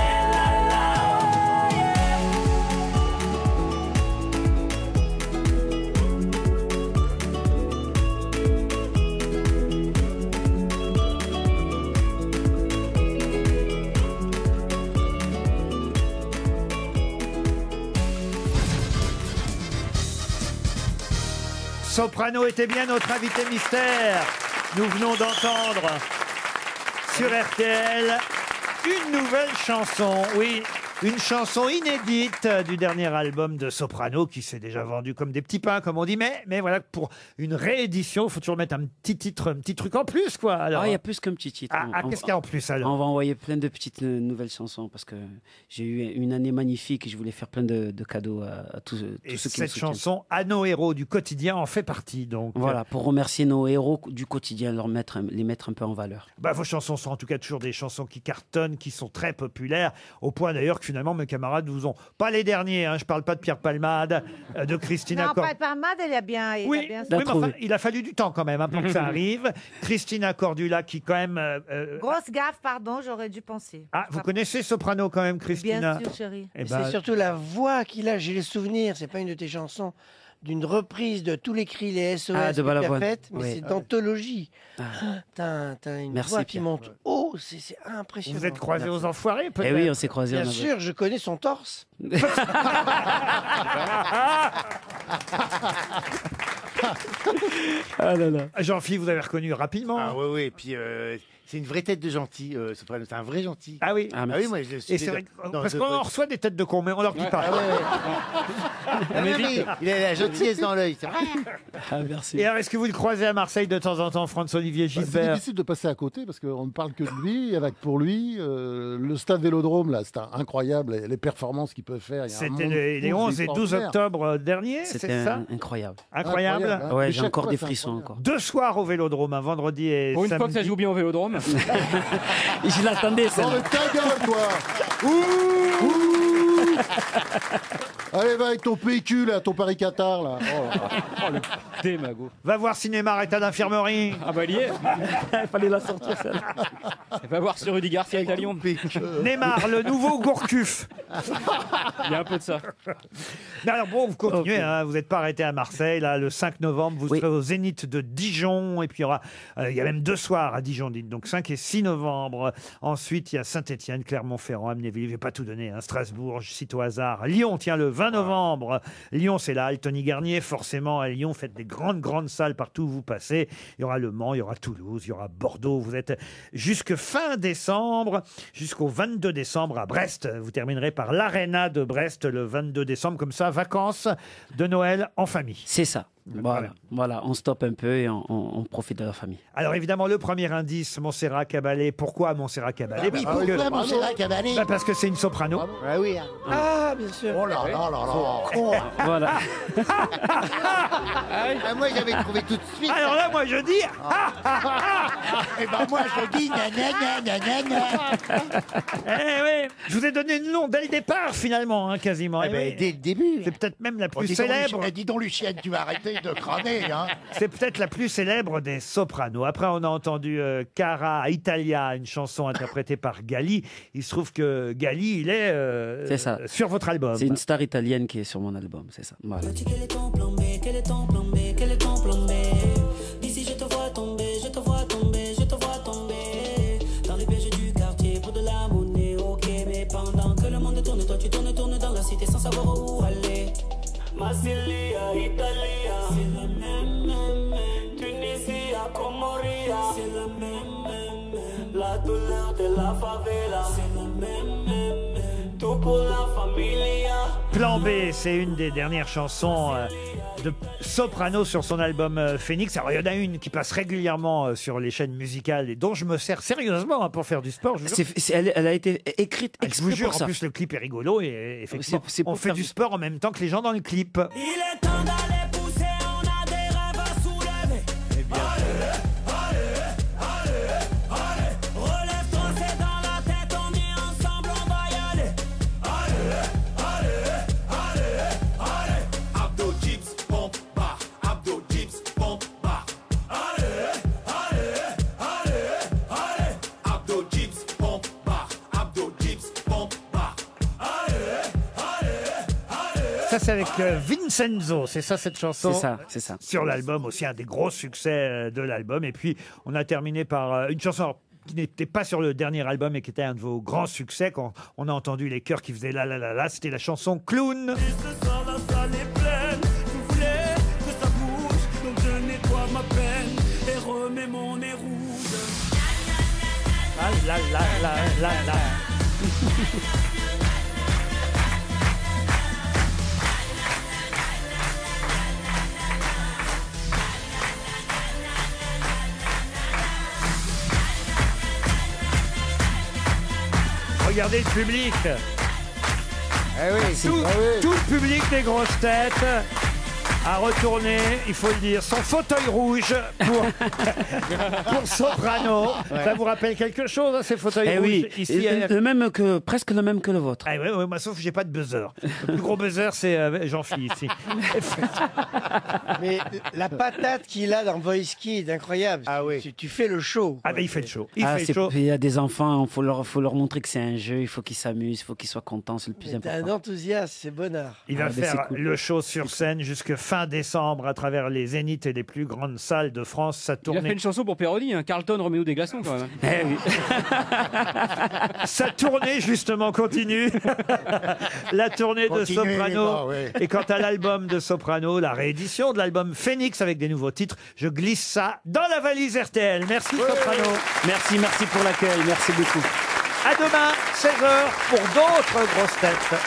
Soprano était bien notre invité mystère. Nous venons d'entendre Sur RTL, une nouvelle chanson, oui. Une chanson inédite du dernier album de Soprano qui s'est déjà vendu comme des petits pains, comme on dit. Mais voilà, pour une réédition, il faut toujours mettre un petit titre, un petit truc en plus, quoi. Alors, il y a plus qu'un petit titre. Qu'est-ce qu'il y a en plus, alors? On va envoyer plein de petites nouvelles chansons parce que j'ai eu une année magnifique et je voulais faire plein de cadeaux à tous ceux qui me soutiennent. Cette chanson, à nos héros du quotidien, en fait partie. Donc, voilà, pour remercier nos héros du quotidien, les mettre un peu en valeur. Vos chansons sont en tout cas toujours des chansons qui cartonnent, qui sont très populaires, au point d'ailleurs que finalement mes camarades vous ont, pas les derniers, je parle pas de Pierre Palmade, de Christina Non, pas Palmade, il a bien... Oui, mais enfin, il a fallu du temps quand même pour que ça arrive. Christina Cordula qui quand même... Grosse gaffe, pardon, j'aurais dû penser. Ah, vous connaissez Soprano quand même, Christina? Bien sûr, chérie. C'est surtout la voix qu'il a, j'ai les souvenirs, c'est pas une de tes chansons, d'une reprise de tous les cris, les SOS de que tu as Balavoine. faites, mais Oui. c'est d'anthologie. T'as une Merci, voix qui Pierre. monte haut, c'est impressionnant. Vous êtes croisés aux Enfoirés, peut-être? Eh oui, on s'est croisés. Bien sûr, je connais son torse. Jean-Philippe, vous avez reconnu rapidement. Ah oui, oui, et puis c'est une vraie tête de gentil, Soprano, c'est un vrai gentil. Ah oui. Ah oui, moi je le suis. Et c'est vrai, parce qu'on en reçoit des têtes de cons, mais on leur dit pas. Il a la gentillesse dans l'œil, c'est vrai. Merci. Et alors, est-ce que vous le croisez à Marseille de temps en temps, François-Olivier C'est Gisbert? difficile de passer à côté parce qu'on ne parle que de lui. Avec pour lui, le stade Vélodrome, là, c'est incroyable. Les performances qu'il peut faire. Il y a un C'était monde les fou, 11 et 12 extraordinaire. octobre dernier, c'est C'était ça? incroyable. Incroyable. Incroyable, Ouais, Mais j'ai chaque encore fois, des c'est frissons incroyable. encore. 2 soirs au Vélodrome, un vendredi et Pour une samedi. fois que ça joue bien au Vélodrome. Je l'attendais, ça. Non, mais ta gueule, toi. Ouh. Allez, va avec ton PQ, là, ton Paris Qatar, là. Oh, le démago. Va voir Cinéma, état d'infirmerie. Ah bah il y est. Il fallait la sortir, celle-là. Va voir ce Rudy Garcia italien. Neymar, le nouveau Gourcuff. Il y a un peu de ça. Mais alors bon, vous continuez, vous n'êtes pas arrêté à Marseille. Là, le 5 novembre, vous serez au Zénith de Dijon. Et puis il y a même 2 soirs à Dijon, donc 5 et 6 novembre. Ensuite, il y a Saint-Étienne, Clermont-Ferrand, Amnéville. Je vais pas tout donner. Strasbourg, je cite au hasard. Lyon, tiens, le 20 novembre. Lyon, c'est la halle Tony Garnier. Forcément, à Lyon, faites des grandes salles partout où vous passez. Il y aura Le Mans, il y aura Toulouse, il y aura Bordeaux. Vous êtes jusque fin décembre, jusqu'au 22 décembre à Brest. Vous terminerez par l'Arena de Brest le 22 décembre. Comme ça, vacances de Noël en famille. C'est ça. Voilà, on stoppe un peu et on profite de la famille. Alors évidemment, le premier indice, Montserrat Caballé. Pourquoi Montserrat Caballé? Pourquoi Montserrat Caballé? Parce que c'est une soprano. Ah oui. Ah, bien sûr. Oh là là là là. Voilà. Ah, moi j'avais trouvé tout de suite. Alors là, moi je dis. Eh ben moi je dis nanana. Eh oui, je vous ai donné le nom dès le départ finalement, quasiment. Eh ben, dès le début. C'est peut-être même la plus Dis donc, célèbre. Lucienne, dis donc, Lucienne, tu vas arrêter de crâner, hein. C'est peut-être la plus célèbre des sopranos. Après, on a entendu Cara Italia, une chanson interprétée par Gali. Il se trouve que Gali, il est C'est ça. sur votre album. C'est une star italienne qui est sur mon album, c'est ça. Voilà. Quel est ton plan B? Quel est ton plan B? Quel est ton plan B? D'ici je te vois tomber, je te vois tomber, je te vois tomber dans les pièges du quartier pour de la monnaie. Ok, mais pendant que le monde tourne, toi tu tournes dans la cité sans savoir où aller. Marsilia, Italia, c'est le même. Tunisia, Comoria, c'est le même. La douleur de la favela, c'est le même. Tout pour la familia. Plan B, c'est une des dernières chansons de soprano sur son album Phoenix. Alors, il y en a une qui passe régulièrement sur les chaînes musicales et dont je me sers sérieusement pour faire du sport. Je vous jure. Elle a été écrite Je vous exprès jure, pour en ça. plus, le clip est rigolo et effectivement, C'est pour on fait faire du sport en même temps que les gens dans le clip. Il est temps d'aller pousser, on a des rêves à soulever. Allez, relève-toi, c'est dans la tête, on est ensemble, on va y aller. Allez, Abdo Gibbs, pompe, bar. Abdo Gibbs, pompe, bar. Abdo Gibbs, pompe, bar. Abdo Gibbs, pompe, bar. Ça, c'est avec Vincenzo, c'est ça cette chanson? C'est ça. Sur l'album aussi, un des gros succès de l'album. Et puis, on a terminé par une chanson qui n'était pas sur le dernier album, mais qui était un de vos grands succès. Quand on a entendu les chœurs qui faisaient la la la la, c'était la chanson Clown. ce soir la salle est pleine. Je voulais que ça bouge, donc je nettoie ma peine et remets mon nez rouge. Ah là là là là là. Regardez le public. Tout le public des grosses têtes a retourné, il faut le dire, son fauteuil rouge pour Soprano. Ça vous rappelle quelque chose, hein, ces fauteuils rouges oui, ici presque le même que le vôtre. Ah oui, moi, sauf que j'ai pas de buzzer. Le plus gros buzzer, c'est Jean-Philippe ici. Mais la patate qu'il a dans Voice Kid, incroyable. Ah oui. Tu fais le show. Ah ben il fait le show. Il y a des enfants, faut leur montrer que c'est un jeu, il faut qu'ils s'amusent, il faut qu'ils soient contents, c'est le plus T'as important. un enthousiasme, c'est bonheur. Il va faire le show sur scène jusque fin décembre à travers les zéniths et les plus grandes salles de France. Sa Il a tournée, fait une chanson pour Péroni, hein. Carlton, remet-nous des glaçons quand même. sa tournée justement continue. La tournée de Continuez, Soprano. les gars, ouais. Et quant à l'album de Soprano, la réédition de l'album Phoenix avec des nouveaux titres, je glisse ça dans la valise RTL. Merci Soprano. Merci pour l'accueil, merci beaucoup. À demain, 16h, pour d'autres grosses têtes.